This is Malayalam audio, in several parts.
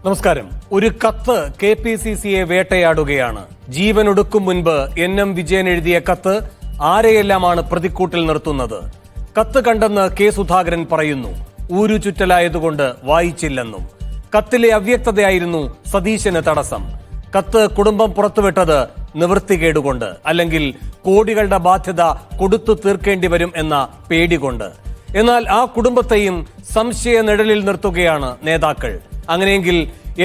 നമസ്കാരം. ഒരു കത്ത് KPCCയെ വേട്ടയാടുകയാണ്. ജീവനൊടുക്കും മുൻപ് NM വിജയൻ എഴുതിയ കത്ത് ആരെയെല്ലാമാണ് പ്രതിക്കൂട്ടിൽ നിർത്തുന്നത്? കത്ത് കണ്ടെന്ന് K സുധാകരൻ പറയുന്നു. ഊരു ചുറ്റലായതുകൊണ്ട് വായിച്ചില്ലെന്നും. കത്തിലെ അവ്യക്തതയായിരുന്നു സതീശന് തടസ്സം. കത്ത് കുടുംബം പുറത്തുവിട്ടത് നിവൃത്തികേടുകൊണ്ട്, അല്ലെങ്കിൽ കോടികളുടെ ബാധ്യത കൊടുത്തു തീർക്കേണ്ടി വരും എന്ന പേടികൊണ്ട്. എന്നാൽ ആ കുടുംബത്തെയും സംശയ നിഴലിൽ നിർത്തുകയാണ് നേതാക്കൾ. അങ്ങനെയെങ്കിൽ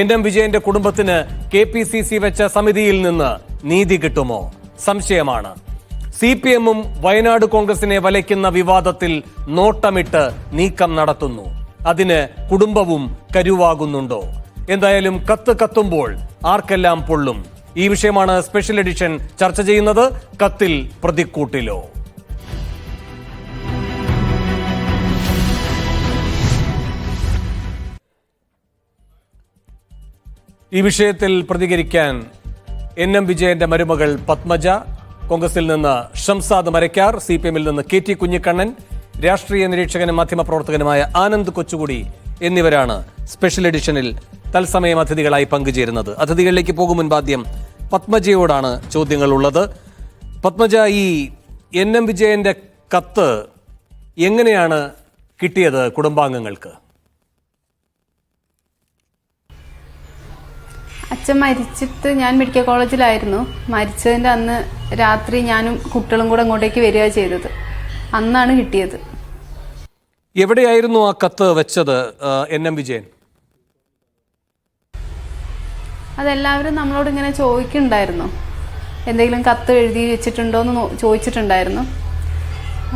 NM വിജയന്റെ കുടുംബത്തിന് KPCC വെച്ച സമിതിയിൽ നിന്ന് നീതി കിട്ടുമോ? സംശയമാണ്. CPM-ഉം വയനാട് കോൺഗ്രസിനെ വലയ്ക്കുന്ന വിവാദത്തിൽ നോട്ടമിട്ട് നീക്കം നടത്തുന്നു. അതിന് കുടുംബവും കരുവാകുന്നുണ്ടോ? എന്തായാലും കത്ത് കത്തുമ്പോൾ ആർക്കെല്ലാം പൊള്ളും? ഈ വിഷയമാണ് സ്പെഷ്യൽ എഡിഷൻ ചർച്ച ചെയ്യുന്നത്. കത്തിൽ പ്രതിക്കൂട്ടിലോ? ഈ വിഷയത്തിൽ പ്രതികരിക്കാൻ NM വിജയന്റെ മരുമകൾ പത്മജ, കോൺഗ്രസിൽ നിന്ന് ഷംസാദ് മരക്കാർ, CPM-ൽ നിന്ന് KT കുഞ്ഞിക്കണ്ണൻ, രാഷ്ട്രീയ നിരീക്ഷകനും മാധ്യമപ്രവർത്തകനുമായ ആനന്ദ് കൊച്ചുകുടി എന്നിവരാണ് സ്പെഷ്യൽ എഡിഷനിൽ തത്സമയം അതിഥികളായി പങ്കുചേരുന്നത്. അതിഥികളിലേക്ക് പോകും മുൻപാദ്യം പത്മജയോടാണ് ചോദ്യങ്ങളുള്ളത്. പത്മജ, ഈ NM വിജയന്റെ കത്ത് എങ്ങനെയാണ് കിട്ടിയത് കുടുംബാംഗങ്ങൾക്ക്? അച്ഛൻ മരിച്ചിട്ട് ഞാൻ മെഡിക്കൽ കോളേജിലായിരുന്നു. മരിച്ചതിൻ്റെ അന്ന് രാത്രി ഞാനും കുട്ടികളും കൂടെ അങ്ങോട്ടേക്ക് വരിക ചെയ്തത്. അന്നാണ് കിട്ടിയത്. എവിടെയായിരുന്നു ആ കത്ത് വെച്ചത് NM വിജയൻ? അതെല്ലാവരും നമ്മളോട് ഇങ്ങനെ ചോദിക്കുന്നുണ്ടായിരുന്നു, എന്തെങ്കിലും കത്ത് എഴുതി വെച്ചിട്ടുണ്ടോ എന്ന് ചോദിച്ചിട്ടുണ്ടായിരുന്നു.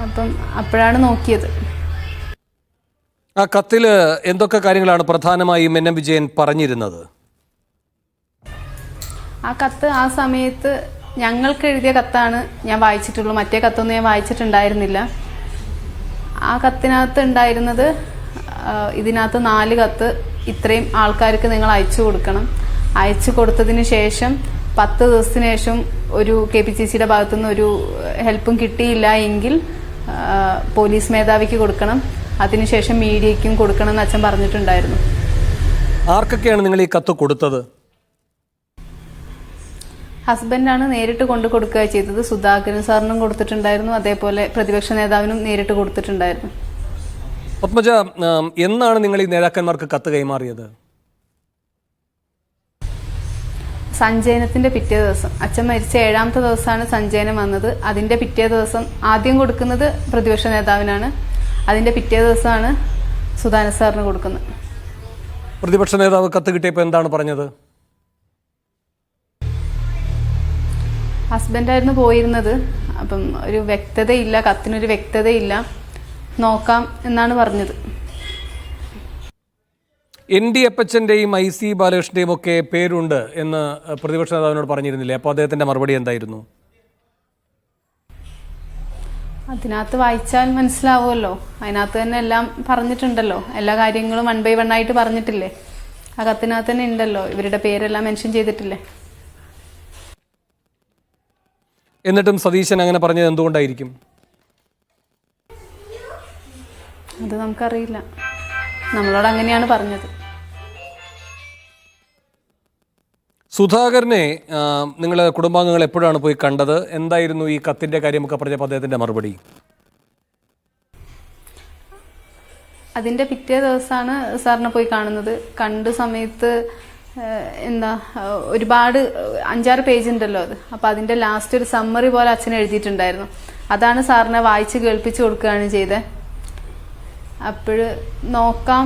അപ്പം അപ്പോഴാണ് നോക്കിയത്. ആ കത്തിൽ എന്തൊക്കെ കാര്യങ്ങളാണ് പ്രധാനമായും NM വിജയൻ പറഞ്ഞിരുന്നത്? ആ കത്ത് ആ സമയത്ത് ഞങ്ങൾക്ക് എഴുതിയ കത്താണ് ഞാൻ വായിച്ചിട്ടുള്ളൂ. മറ്റേ കത്തൊന്നും ഞാൻ വായിച്ചിട്ടുണ്ടായിരുന്നില്ല. ആ കത്തിനകത്ത് ഉണ്ടായിരുന്നത്, ഇതിനകത്ത് 4 കത്ത് ഇത്രയും ആൾക്കാർക്ക് നിങ്ങൾ അയച്ചു കൊടുക്കണം. അയച്ചു കൊടുത്തതിന് ശേഷം 10 ദിവസത്തിന് ശേഷം ഒരു KPCCയുടെ ഭാഗത്തുനിന്ന് ഒരു ഹെൽപ്പും കിട്ടിയില്ല എങ്കിൽ പോലീസ് മേധാവിക്ക് കൊടുക്കണം, അതിനുശേഷം മീഡിയയ്ക്കും കൊടുക്കണം എന്ന് അച്ഛൻ പറഞ്ഞിട്ടുണ്ടായിരുന്നു. ആർക്കൊക്കെയാണ് നിങ്ങൾ ഈ കത്ത് കൊടുത്തത്? ഹസ്ബൻഡാണ് നേരിട്ട് കൊണ്ടു കൊടുക്കുക ചെയ്തത്. സുധാകരൻ സാറിനും കൊടുത്തിട്ടുണ്ടായിരുന്നു, അതേപോലെ പ്രതിപക്ഷ നേതാവിനും നേരിട്ട് കൊടുത്തിട്ടുണ്ടായിരുന്നു. പത്മജ, എന്നാണ് നിങ്ങൾ ഈ നേതാക്കന്മാർക്ക് കത്ത് കൈമാറിയത്? സഞ്ചയനത്തിന്റെ പിറ്റേ ദിവസം. അച്ഛൻ മരിച്ച 7ാമത്തെ ദിവസമാണ് സഞ്ചയനം വന്നത്. അതിന്റെ പിറ്റേ ദിവസം ആദ്യം കൊടുക്കുന്നത് പ്രതിപക്ഷ നേതാവിനാണ്. അതിന്റെ പിറ്റേ ദിവസമാണ് സുധാകരൻ സാറിന് കൊടുക്കുന്നത്. പ്രതിപക്ഷ നേതാവ് കത്ത് കിട്ടിയപ്പോൾ എന്താണ് പറഞ്ഞത്? ഹസ്ബൻഡായിരുന്നു പോയിരുന്നത്. അപ്പം ഒരു വ്യക്തതയില്ല, കത്തിനൊരു വ്യക്തതയില്ല, നോക്കാം എന്നാണ് പറഞ്ഞത്. ND അപ്പച്ചന്റെയും IC ബാലകൃഷ്ണന്റെയും ഒക്കെ പേരുണ്ട് എന്ന് പ്രതിപക്ഷ നേതാവിനോട് പറഞ്ഞിരുന്നില്ലേ? അപ്പോൾ അദ്ദേഹത്തിന്റെ മറുപടി എന്തായിരുന്നു? അതിനകത്ത് വായിച്ചാൽ മനസ്സിലാവുമല്ലോ. അതിനകത്ത് തന്നെ എല്ലാം പറഞ്ഞിട്ടുണ്ടല്ലോ. എല്ലാ കാര്യങ്ങളും 1 by 1 ആയിട്ട് പറഞ്ഞിട്ടില്ലേ? ആ കത്തിനകത്ത് തന്നെ ഉണ്ടല്ലോ, ഇവരുടെ പേരെല്ലാം മെൻഷൻ ചെയ്തിട്ടില്ലേ? എന്നിട്ടും സതീശൻ അങ്ങനെ പറഞ്ഞത് എന്തുകൊണ്ടായിരിക്കും? അത് നമുക്കറിയില്ല. നമ്മളോട് അങ്ങനെയാണ് പറഞ്ഞത്. സുധാകരനെ നിങ്ങളെ കുടുംബാംഗങ്ങൾ എപ്പോഴാണ് പോയി കണ്ടത്? എന്തായിരുന്നു ഈ കത്തിന്റെ കാര്യമൊക്കെ പറഞ്ഞപ്പോൾ അദ്ദേഹത്തിന്റെ മറുപടി? അതിന്റെ പിറ്റേ ദിവസമാണ് സാറിനെ പോയി കാണുന്നത്. കണ്ട സമയത്ത് ഒരുപാട് 5-6 പേജ് ഉണ്ടല്ലോ അത്. അപ്പം അതിന്റെ ലാസ്റ്റ് ഒരു സമ്മറി പോലെ അച്ഛൻ എഴുതിയിട്ടുണ്ടായിരുന്നു. അതാണ് സാറിനെ വായിച്ച് കേൾപ്പിച്ചു കൊടുക്കുകയാണ് ചെയ്തത്. അപ്പോൾ നോക്കാം,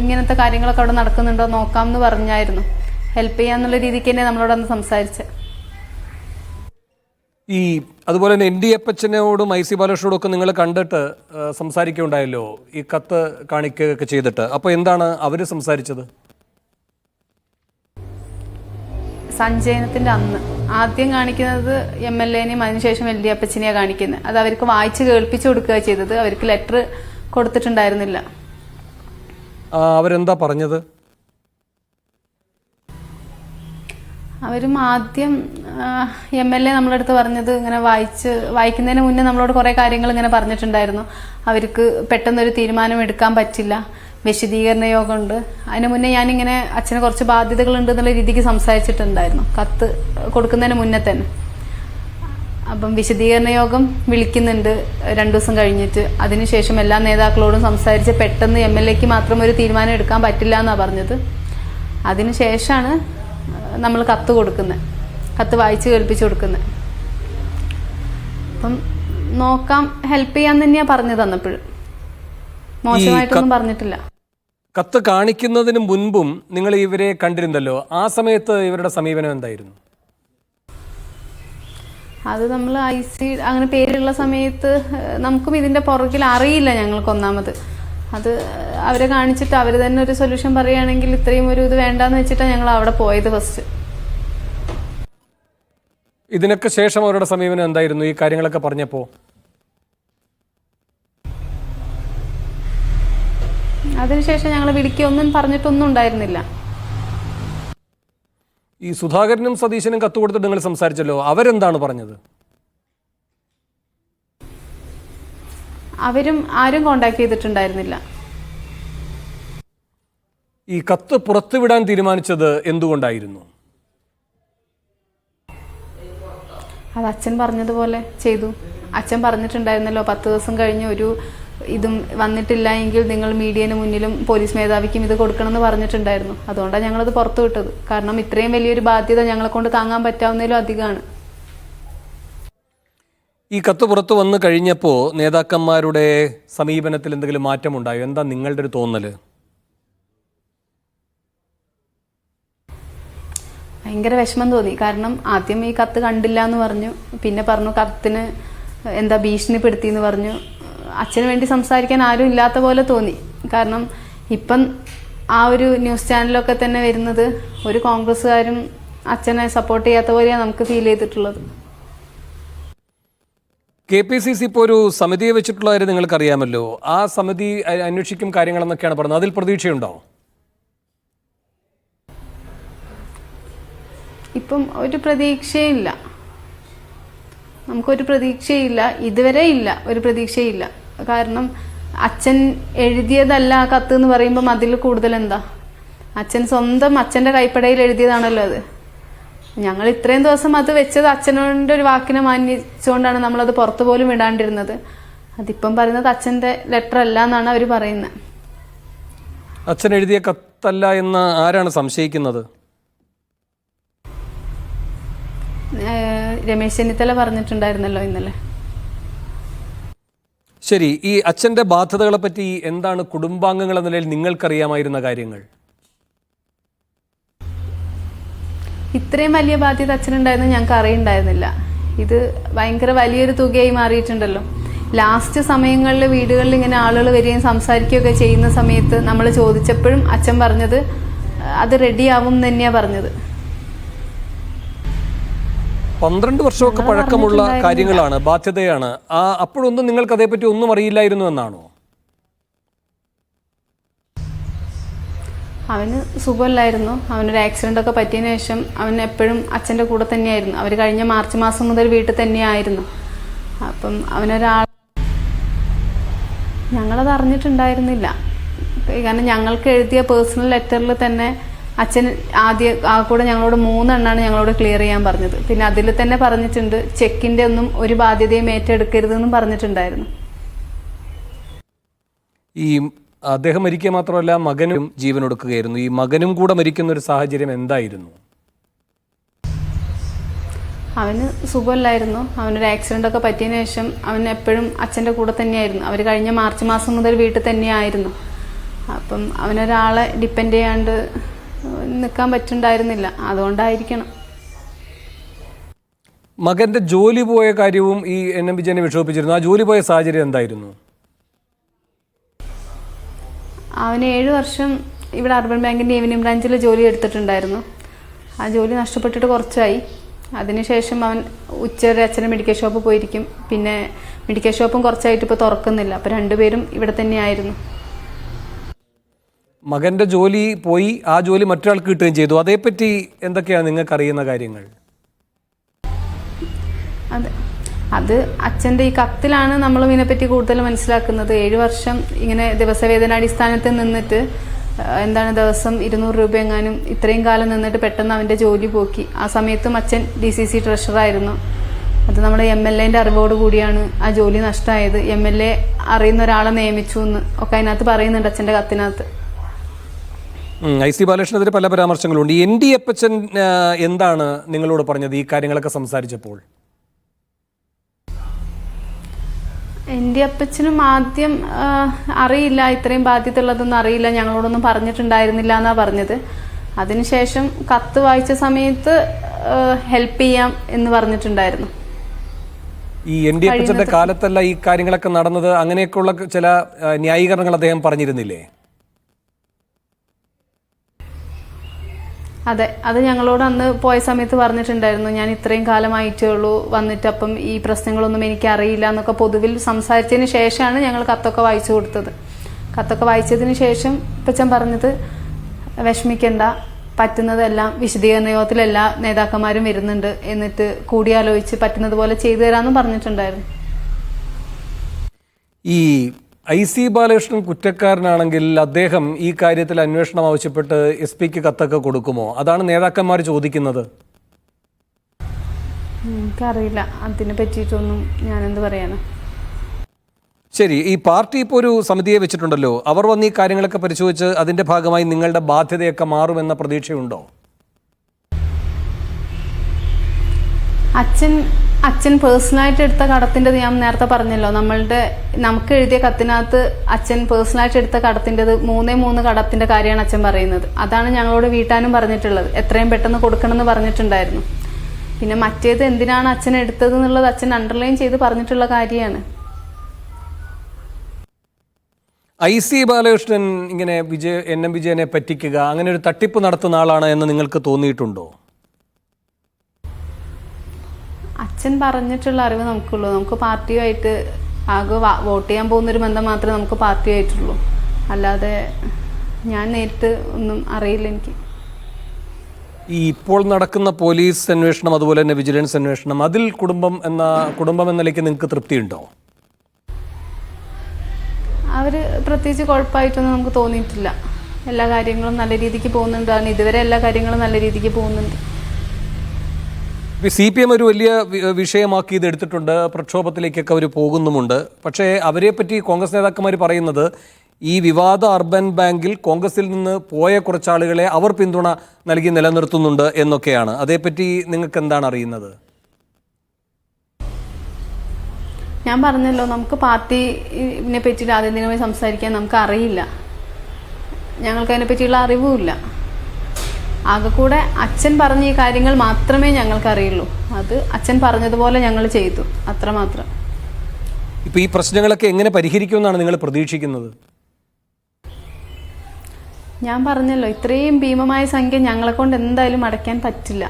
ഇങ്ങനത്തെ കാര്യങ്ങളൊക്കെ അവിടെ നടക്കുന്നുണ്ടോ നോക്കാം എന്ന് പറഞ്ഞായിരുന്നു. ഹെൽപ്പ് ചെയ്യാന്നുള്ള രീതിക്ക് തന്നെ നമ്മളോടന്ന് സംസാരിച്ചത്. അതുപോലെ തന്നെ ND അപ്പച്ചനോടും IC ബാലകൃഷ്ണനോടും ഒക്കെ നിങ്ങൾ കണ്ടിട്ട് സംസാരിക്കുകയുണ്ടായല്ലോ, ഈ കത്ത് കാണിക്കുകയൊക്കെ ചെയ്തിട്ട്. അപ്പോൾ എന്താണ് അവർ സംസാരിച്ചത്? സഞ്ചയനത്തിന്റെ അന്ന് ആദ്യം കാണിക്കുന്നത് MLA-നെയും അതിനുശേഷം ND അപ്പച്ചനെയാണ് കാണിക്കുന്നത്. അത് അവർക്ക് വായിച്ച് കേൾപ്പിച്ചു കൊടുക്കുക ചെയ്തത്. അവർക്ക് ലെറ്റർ കൊടുത്തിട്ടുണ്ടായിരുന്നില്ല. അവരെന്താ പറഞ്ഞത്? അവരും ആദ്യം MLA നമ്മളടുത്ത് പറഞ്ഞത് ഇങ്ങനെ വായിക്കുന്നതിന് മുന്നേ നമ്മളോട് കുറേ കാര്യങ്ങൾ ഇങ്ങനെ പറഞ്ഞിട്ടുണ്ടായിരുന്നു. അവർക്ക് പെട്ടെന്നൊരു തീരുമാനം എടുക്കാൻ പറ്റില്ല, വിശദീകരണ യോഗമുണ്ട്. അതിന് മുന്നേ ഞാനിങ്ങനെ അച്ഛന് കുറച്ച് ബാധ്യതകളുണ്ട് എന്നുള്ള രീതിക്ക് സംസാരിച്ചിട്ടുണ്ടായിരുന്നു, കത്ത് കൊടുക്കുന്നതിന് മുന്നേ തന്നെ. അപ്പം വിശദീകരണ യോഗം വിളിക്കുന്നുണ്ട് 2 ദിവസം കഴിഞ്ഞിട്ട്. അതിനുശേഷം എല്ലാ നേതാക്കളോടും സംസാരിച്ച് പെട്ടെന്ന് MLAക്ക് മാത്രം ഒരു തീരുമാനം എടുക്കാൻ പറ്റില്ല എന്നാണ് പറഞ്ഞത്. അതിനുശേഷമാണ് നമ്മൾ കത്ത് കൊടുക്കുന്നത്, കത്ത് വായിച്ച് കേൾപ്പിച്ചു കൊടുക്കുന്നത്. അപ്പം നോക്കാം, ഹെൽപ്പ് ചെയ്യാൻ തന്നെയാണ് പറഞ്ഞു തന്നപ്പോഴും, മോശമായിട്ടൊന്നും പറഞ്ഞിട്ടില്ല. കത്ത് കാണിക്കുന്നതിന് മുൻപും നിങ്ങൾ ഇവരെ കണ്ടിരുന്നല്ലോ, ആ സമയത്ത് ഇവരുടെ സമീപനം എന്തായിരുന്നു? അത് നമ്മൾ അങ്ങനെ പേരുള്ള സമയത്ത് നമുക്കും ഇതിന്റെ പുറകിൽ അറിയില്ല ഞങ്ങൾക്ക്. ഒന്നാമത് അത് അവരെ കാണിച്ചിട്ട് അവർ തന്നെ ഒരു സൊല്യൂഷൻ പറയുകയാണെങ്കിൽ ഇത്രയും ഒരു ഇത് വേണ്ടാന്ന് വെച്ചിട്ടാണ് ഞങ്ങൾ അവിടെ പോയത് ഫസ്റ്റ്. ഇതിനൊക്കെ ശേഷം അവരുടെ സമീപനം എന്തായിരുന്നു ഈ കാര്യങ്ങളൊക്കെ പറഞ്ഞപ്പോ? അതിനുശേഷം ഞങ്ങൾ വിളിക്കൊന്നും പറഞ്ഞിട്ടൊന്നും ഉണ്ടായിരുന്നില്ല. ഈ സുധാകരനും സതീശനും കത്ത് കൊടുത്തിട്ട് നിങ്ങൾ സംസാരിച്ചല്ലോ, അവരെന്താണ് പറഞ്ഞത്? ആരും കോണ്ടാക്ട് ചെയ്തിട്ടുണ്ടായിരുന്നില്ല. ഈ കത്ത് പുറത്തുവിടാൻ തീരുമാനിച്ചത് എന്തുകൊണ്ടായിരുന്നു? അത് അച്ഛൻ പറഞ്ഞതുപോലെ ചെയ്തു. അച്ഛൻ പറഞ്ഞിട്ടുണ്ടായിരുന്നല്ലോ 10 ദിവസം കഴിഞ്ഞ് ഒരു ഇതും വന്നിട്ടില്ല എങ്കിൽ നിങ്ങൾ മീഡിയന് മുന്നിലും പോലീസ് മേധാവിക്കും ഇത് കൊടുക്കണമെന്ന് പറഞ്ഞിട്ടുണ്ടായിരുന്നു. അതുകൊണ്ടാണ് ഞങ്ങളത് പുറത്തു വിട്ടത്. കാരണം ഇത്രയും വലിയൊരു ബാധ്യത ഞങ്ങളെ കൊണ്ട് താങ്ങാൻ പറ്റാവുന്നതിലും അധികമാണ്. ഈ കത്ത് പുറത്തു വന്നു കഴിഞ്ഞപ്പോൾ നേതാക്കന്മാരുടെ സമീപനത്തിൽ എന്തെങ്കിലും മാറ്റമുണ്ടായോ? എന്താ നിങ്ങളുടെ ഒരു തോന്നല്? ഭയങ്കര വിഷമം തോന്നി. കാരണം ആദ്യം ഈ കത്ത് കണ്ടില്ല എന്ന് പറഞ്ഞു, പിന്നെ പറഞ്ഞു കത്തിന് എന്താ ഭീഷണിപ്പെടുത്തി എന്ന് പറഞ്ഞു. അച്ഛന് വേണ്ടി സംസാരിക്കാൻ ആരും ഇല്ലാത്ത പോലെ തോന്നി. കാരണം ഇപ്പം ആ ഒരു ന്യൂസ് ചാനലൊക്കെ തന്നെ വരുന്നത് ഒരു കോൺഗ്രസ്സുകാരും അച്ഛനെ സപ്പോർട്ട് ചെയ്യാത്ത പോലെയാണ് നമുക്ക് ഫീൽ ചെയ്തിട്ടുള്ളത്. KPCC ഇപ്പോൾ ഒരു സമിതിയെ വെച്ചിട്ടുള്ള കാര്യം നിങ്ങൾക്കറിയാമല്ലോ. ആ സമിതി അന്വേഷിക്കും കാര്യങ്ങളെന്നൊക്കെയാണ് പറഞ്ഞത്. അതിൽ പ്രതീക്ഷയുണ്ടോ? ഇപ്പം ഒരു പ്രതീക്ഷയില്ല, നമുക്കൊരു പ്രതീക്ഷയില്ല, ഇതുവരെ ഇല്ല, ഒരു പ്രതീക്ഷയില്ല. കാരണം അച്ഛൻ എഴുതിയതല്ല ആ കത്ത് എന്ന് പറയുമ്പം അതിൽ കൂടുതൽ എന്താ? അച്ഛൻ സ്വന്തം അച്ഛൻ്റെ കൈപ്പടയിൽ എഴുതിയതാണല്ലോ അത്. ഞങ്ങൾ ഇത്രയും ദിവസം അത് വെച്ചത് അച്ഛനോട് ഒരു വാക്കിനെ മാനിച്ചുകൊണ്ടാണ് നമ്മളത് പുറത്തു പോലും വിടാണ്ടിരുന്നത്. അതിപ്പം പറയുന്നത് അച്ഛൻ്റെ ലെറ്റർ അല്ല എന്നാണ് അവർ പറയുന്നത്. അച്ഛൻ എഴുതിയ കത്തല്ല എന്ന് ആരാണ് സംശയിക്കുന്നത്? രമേശ് ചെന്നിത്തല പറഞ്ഞിട്ടുണ്ടായിരുന്നല്ലോ ഇന്നലെ. ശരി, ഈ അച്ഛൻ്റെ ബാധ്യതകളെ പറ്റി എന്താണ് കുടുംബാംഗങ്ങൾ എന്ന നിലയിൽ നിങ്ങൾക്കറിയാമായിരുന്ന കാര്യങ്ങൾ? ഇത്രയും വലിയ ബാധ്യത അച്ഛനുണ്ടായിരുന്നു ഞങ്ങൾക്ക് അറിയണ്ടായിരുന്നില്ല. ഇത് ഭയങ്കര വലിയൊരു തുകയായി മാറിയിട്ടുണ്ടല്ലോ. ലാസ്റ്റ് സമയങ്ങളിൽ വീടുകളിൽ ഇങ്ങനെ ആളുകൾ വരികയും സംസാരിക്കുകയൊക്കെ ചെയ്യുന്ന സമയത്ത് നമ്മൾ ചോദിച്ചപ്പോഴും അച്ഛൻ പറഞ്ഞത് അത് റെഡിയാവും തന്നെയാണ് പറഞ്ഞത്. 12 വർഷമൊക്കെ പഴക്കമുള്ള കാര്യങ്ങളാണ്, ബാധ്യതയാണ്. അപ്പോഴൊന്നും നിങ്ങൾക്ക് അതേപ്പറ്റി ഒന്നും അറിയില്ലായിരുന്നു എന്നാണോ? അവന് സുഖമില്ലായിരുന്നു. അവനൊരു ആക്സിഡൻ്റ് ഒക്കെ പറ്റിയതിന് ശേഷം അവൻ എപ്പോഴും അച്ഛൻ്റെ കൂടെ തന്നെയായിരുന്നു. അവർ കഴിഞ്ഞ മാർച്ച് മാസം മുതൽ വീട്ടിൽ തന്നെയായിരുന്നു. അപ്പം അവനൊരാൾ ഞങ്ങളത് അറിഞ്ഞിട്ടുണ്ടായിരുന്നില്ല. കാരണം ഞങ്ങൾക്ക് എഴുതിയ പേഴ്സണൽ ലെറ്ററിൽ തന്നെ അച്ഛൻ കൂടെ ഞങ്ങളോട് 3 എണ്ണമാണ് ഞങ്ങളോട് ക്ലിയർ ചെയ്യാൻ പറഞ്ഞത്. പിന്നെ അതിൽ തന്നെ പറഞ്ഞിട്ടുണ്ട് ചെക്കിൻ്റെ ഒന്നും ഒരു ബാധ്യതയും ഏറ്റെടുക്കരുതെന്നും പറഞ്ഞിട്ടുണ്ടായിരുന്നു. ഈ അദ്ദേഹം മരിക്കുക മാത്രമല്ല മകനും ജീവൻ ഒടുക്കുകയായിരുന്നു. ഈ മകനും കൂടെ മരിക്കുന്ന ഒരു സാഹചര്യം എന്തായിരുന്നു? അവന് സുഖമില്ലായിരുന്നു. അവനൊരു ആക്സിഡൻ്റ് ഒക്കെ പറ്റിയതിന് ശേഷം അവൻ എപ്പോഴും അച്ഛൻ്റെ കൂടെ തന്നെയായിരുന്നു. അവർ കഴിഞ്ഞ മാർച്ച് മാസം മുതൽ വീട്ടിൽ തന്നെയായിരുന്നു. അപ്പം അവനൊരാളെ ഡിപ്പെൻഡ് ചെയ്യാണ്ട് നിൽക്കാൻ പറ്റുണ്ടായിരുന്നില്ല. അതുകൊണ്ടായിരിക്കണം. മകന്റെ ജോലി പോയ കാര്യവും ഈ NM വിജയനെ വിഷമിപ്പിച്ചിരുന്നു. ആ ജോലി പോയ സാഹചര്യം എന്തായിരുന്നു? അവന് 7 വർഷം ഇവിടെ അർബൻ ബാങ്കിൻ്റെ ഈവനിംഗ് ബ്രാഞ്ചിൽ ജോലി എടുത്തിട്ടുണ്ടായിരുന്നു. ആ ജോലി നഷ്ടപ്പെട്ടിട്ട് കുറച്ചായി. അതിനുശേഷം അവൻ ഉച്ചവരെ അച്ഛൻ്റെ മെഡിക്കൽ ഷോപ്പ് പോയിരിക്കും. പിന്നെ മെഡിക്കൽ ഷോപ്പും കുറച്ചായിട്ട് ഇപ്പോൾ തുറക്കുന്നില്ല. അപ്പോൾ 2 പേരും ഇവിടെ തന്നെയായിരുന്നു. മകന്റെ ജോലി പോയി, ആ ജോലി മറ്റൊരാൾക്ക് കിട്ടുകയും ചെയ്തു. അതേപ്പറ്റി എന്തൊക്കെയാണ് നിങ്ങൾക്ക് അറിയുന്ന കാര്യങ്ങൾ? അതെ, അത് അച്ഛൻ്റെ ഈ കത്തിലാണ് നമ്മൾ ഇതിനെപ്പറ്റി കൂടുതൽ മനസ്സിലാക്കുന്നത്. 7 വർഷം ഇങ്ങനെ ദിവസവേതനാടിസ്ഥാനത്തിൽ നിന്നിട്ട് എന്താണ് ദിവസം 200 രൂപ എങ്ങാനും ഇത്രയും കാലം നിന്നിട്ട് പെട്ടെന്ന് അവൻ്റെ ജോലി പോക്കി. ആ സമയത്തും അച്ഛൻ DCC ട്രഷറായിരുന്നു. അത് നമ്മുടെ MLA-ൻ്റെ അറിവോട് കൂടിയാണ് ആ ജോലി നഷ്ടമായത്. MLA അറിയുന്ന ഒരാളെ നിയമിച്ചു എന്ന് ഒക്കെ അതിനകത്ത് പറയുന്നുണ്ട് അച്ഛൻ്റെ കത്തിനകത്ത്. IC ബാലകൃഷ്ണനെതിരെ പല പരാമർശങ്ങളുണ്ട്. ND അപ്പച്ചൻ എന്താണ് നിങ്ങളോട് പറഞ്ഞത് ഈ കാര്യങ്ങളൊക്കെ സംസാരിച്ചപ്പോൾ? ND അപ്പച്ചനും ആദ്യം അറിയില്ല, ഇത്രയും ബാധ്യത ഉള്ളതൊന്നും അറിയില്ല, ഞങ്ങളോടൊന്നും പറഞ്ഞിട്ടുണ്ടായിരുന്നില്ല എന്നാ പറഞ്ഞത്. അതിനുശേഷം കത്ത് വായിച്ച സമയത്ത് ഹെൽപ്പ് ചെയ്യാം എന്ന് പറഞ്ഞിട്ടുണ്ടായിരുന്നു. ഈ ND അപ്പച്ചന്റെ കാലത്തല്ല ഈ കാര്യങ്ങളൊക്കെ നടന്നത്, അങ്ങനെയൊക്കെയുള്ള ചില ന്യായീകരണങ്ങൾ അദ്ദേഹം പറഞ്ഞിരുന്നില്ലേ? അതെ, അത് ഞങ്ങളോട് അന്ന് പോയ സമയത്ത് പറഞ്ഞിട്ടുണ്ടായിരുന്നു. ഞാൻ ഇത്രയും കാലമായിട്ടേ ഉള്ളൂ വന്നിട്ട്, അപ്പം ഈ പ്രശ്നങ്ങളൊന്നും എനിക്ക് അറിയില്ല എന്നൊക്കെ പൊതുവിൽ സംസാരിച്ചതിന് ശേഷമാണ് ഞങ്ങൾ കത്തൊക്കെ വായിച്ചു കൊടുത്തത്. കത്തൊക്കെ വായിച്ചതിന് ശേഷം അപ്പച്ചൻ പറഞ്ഞത് വിഷമിക്കണ്ട, പറ്റുന്നതെല്ലാം വിശദീകരണ യോഗത്തിൽ എല്ലാ നേതാക്കന്മാരും വരുന്നുണ്ട്, എന്നിട്ട് കൂടിയാലോചിച്ച് പറ്റുന്നത് പോലെ ചെയ്തു തരാമെന്നും പറഞ്ഞിട്ടുണ്ടായിരുന്നു. ഈ IC ബാലകൃഷ്ണൻ കുറ്റക്കാരനാണെങ്കിൽ അദ്ദേഹം ഈ കാര്യത്തിൽ അന്വേഷണം ആവശ്യപ്പെട്ട് SP-ക്ക് കത്തൊക്കെ കൊടുക്കുമോ? അതാണ് നേതാക്കന്മാർ ചോദിക്കുന്നത്. എനിക്കറിയില്ല, അതിനെ പറ്റിയിട്ടൊന്നും ഞാനെന്ത് പറയാനാ. ശരി, ഈ പാർട്ടി ഇപ്പോൾ ഒരു സമിതിയെ വെച്ചിട്ടുണ്ടല്ലോ, അവർ വന്ന് ഈ കാര്യങ്ങളൊക്കെ പരിശോധിച്ച് അതിന്റെ ഭാഗമായി നിങ്ങളുടെ ബാധ്യതയൊക്കെ മാറുമെന്ന പ്രതീക്ഷയുണ്ടോ? അച്ഛൻ പേഴ്സണലായിട്ട് എടുത്ത കടത്തിൻ്റെത് ഞാൻ നേരത്തെ പറഞ്ഞല്ലോ, നമുക്ക് എഴുതിയ കത്തിനകത്ത് അച്ഛൻ പേഴ്സണലായിട്ട് എടുത്ത കടത്തിൻ്റെത് 3 കടത്തിൻ്റെ കാര്യമാണ് അച്ഛൻ പറയുന്നത്. അതാണ് ഞങ്ങളോട് വീട്ടാനും പറഞ്ഞിട്ടുള്ളത്. എത്രയും പെട്ടെന്ന് കൊടുക്കണമെന്ന് പറഞ്ഞിട്ടുണ്ടായിരുന്നു. പിന്നെ മറ്റേത് എന്തിനാണ് അച്ഛൻ എടുത്തത് എന്നുള്ളത് അച്ഛൻ അണ്ടർലൈൻ ചെയ്ത് പറഞ്ഞിട്ടുള്ള കാര്യമാണ്. IC ബാലകൃഷ്ണൻ ഇങ്ങനെ NM വിജയനെ പറ്റിക്കുക, അങ്ങനെ ഒരു തട്ടിപ്പ് നടത്തുന്ന ആളാണ് എന്ന് നിങ്ങൾക്ക് തോന്നിയിട്ടുണ്ടോ? അച്ഛൻ പറഞ്ഞിട്ടുള്ള അറിവ് നമുക്കുള്ളൂ. നമുക്ക് പാർട്ടിയുമായിട്ട് ആകെ വോട്ട് ചെയ്യാൻ പോകുന്നൊരു ബന്ധം മാത്രമേ നമുക്ക് പാർട്ടിയായിട്ടുള്ളൂ. അല്ലാതെ ഞാൻ നേരിട്ട് ഒന്നും അറിയില്ല എനിക്ക്. ഈ ഇപ്പോൾ നടക്കുന്ന പോലീസ് അന്വേഷണം അതുപോലെ തന്നെ വിജിലൻസ് അന്വേഷണം, അതിൽ കുടുംബം എന്ന നിലയ്ക്ക് നിങ്ങൾക്ക് തൃപ്തിയുണ്ടോ? അവർ പ്രത്യേകിച്ച് കുഴപ്പമായിട്ടൊന്നും നമുക്ക് തോന്നിയിട്ടില്ല. എല്ലാ കാര്യങ്ങളും നല്ല രീതിക്ക് പോകുന്നുണ്ട്. ഇതുവരെ എല്ലാ കാര്യങ്ങളും നല്ല രീതിക്ക് പോകുന്നുണ്ട്. CPM ഒരു വലിയ വിഷയമാക്കി ഇത് എടുത്തിട്ടുണ്ട്, പ്രക്ഷോഭത്തിലേക്കൊക്കെ അവർ പോകുന്നുമുണ്ട്. പക്ഷേ അവരെ പറ്റി കോൺഗ്രസ് നേതാക്കന്മാർ പറയുന്നത് ഈ വിവാദ അർബൻ ബാങ്കിൽ കോൺഗ്രസിൽ നിന്ന് പോയ കുറച്ചാളുകളെ അവർ പിന്തുണ നൽകി നിലനിർത്തുന്നുണ്ട് എന്നൊക്കെയാണ്. അതേപ്പറ്റി നിങ്ങൾക്ക് എന്താണ് അറിയുന്നത്? ഞാൻ പറഞ്ഞല്ലോ, നമുക്ക് പാർട്ടിനെ പറ്റിയിട്ട് ആദ്യമായി സംസാരിക്കാൻ നമുക്ക് അറിയില്ല. ഞങ്ങൾക്ക് അതിനെ പറ്റിയുള്ള അറിവുമില്ല. ആകെ കൂടെ അച്ഛൻ പറഞ്ഞ ഈ കാര്യങ്ങൾ മാത്രമേ ഞങ്ങൾക്കറിയുള്ളൂ. അത് അച്ഛൻ പറഞ്ഞതുപോലെ ഞങ്ങൾ ചെയ്തു, അത്രമാത്രം. ഇപ്പോൾ ഈ പ്രശ്നങ്ങളൊക്കെ എങ്ങനെ പരിഹരിക്കുമെന്നാണ് നിങ്ങൾ പ്രതീക്ഷിക്കുന്നത്? ഞാൻ പറഞ്ഞല്ലോ, ഇത്രയും ഭീമമായ സംഖ്യ ഞങ്ങളെ കൊണ്ട് എന്തായാലും അടയ്ക്കാൻ പറ്റില്ല.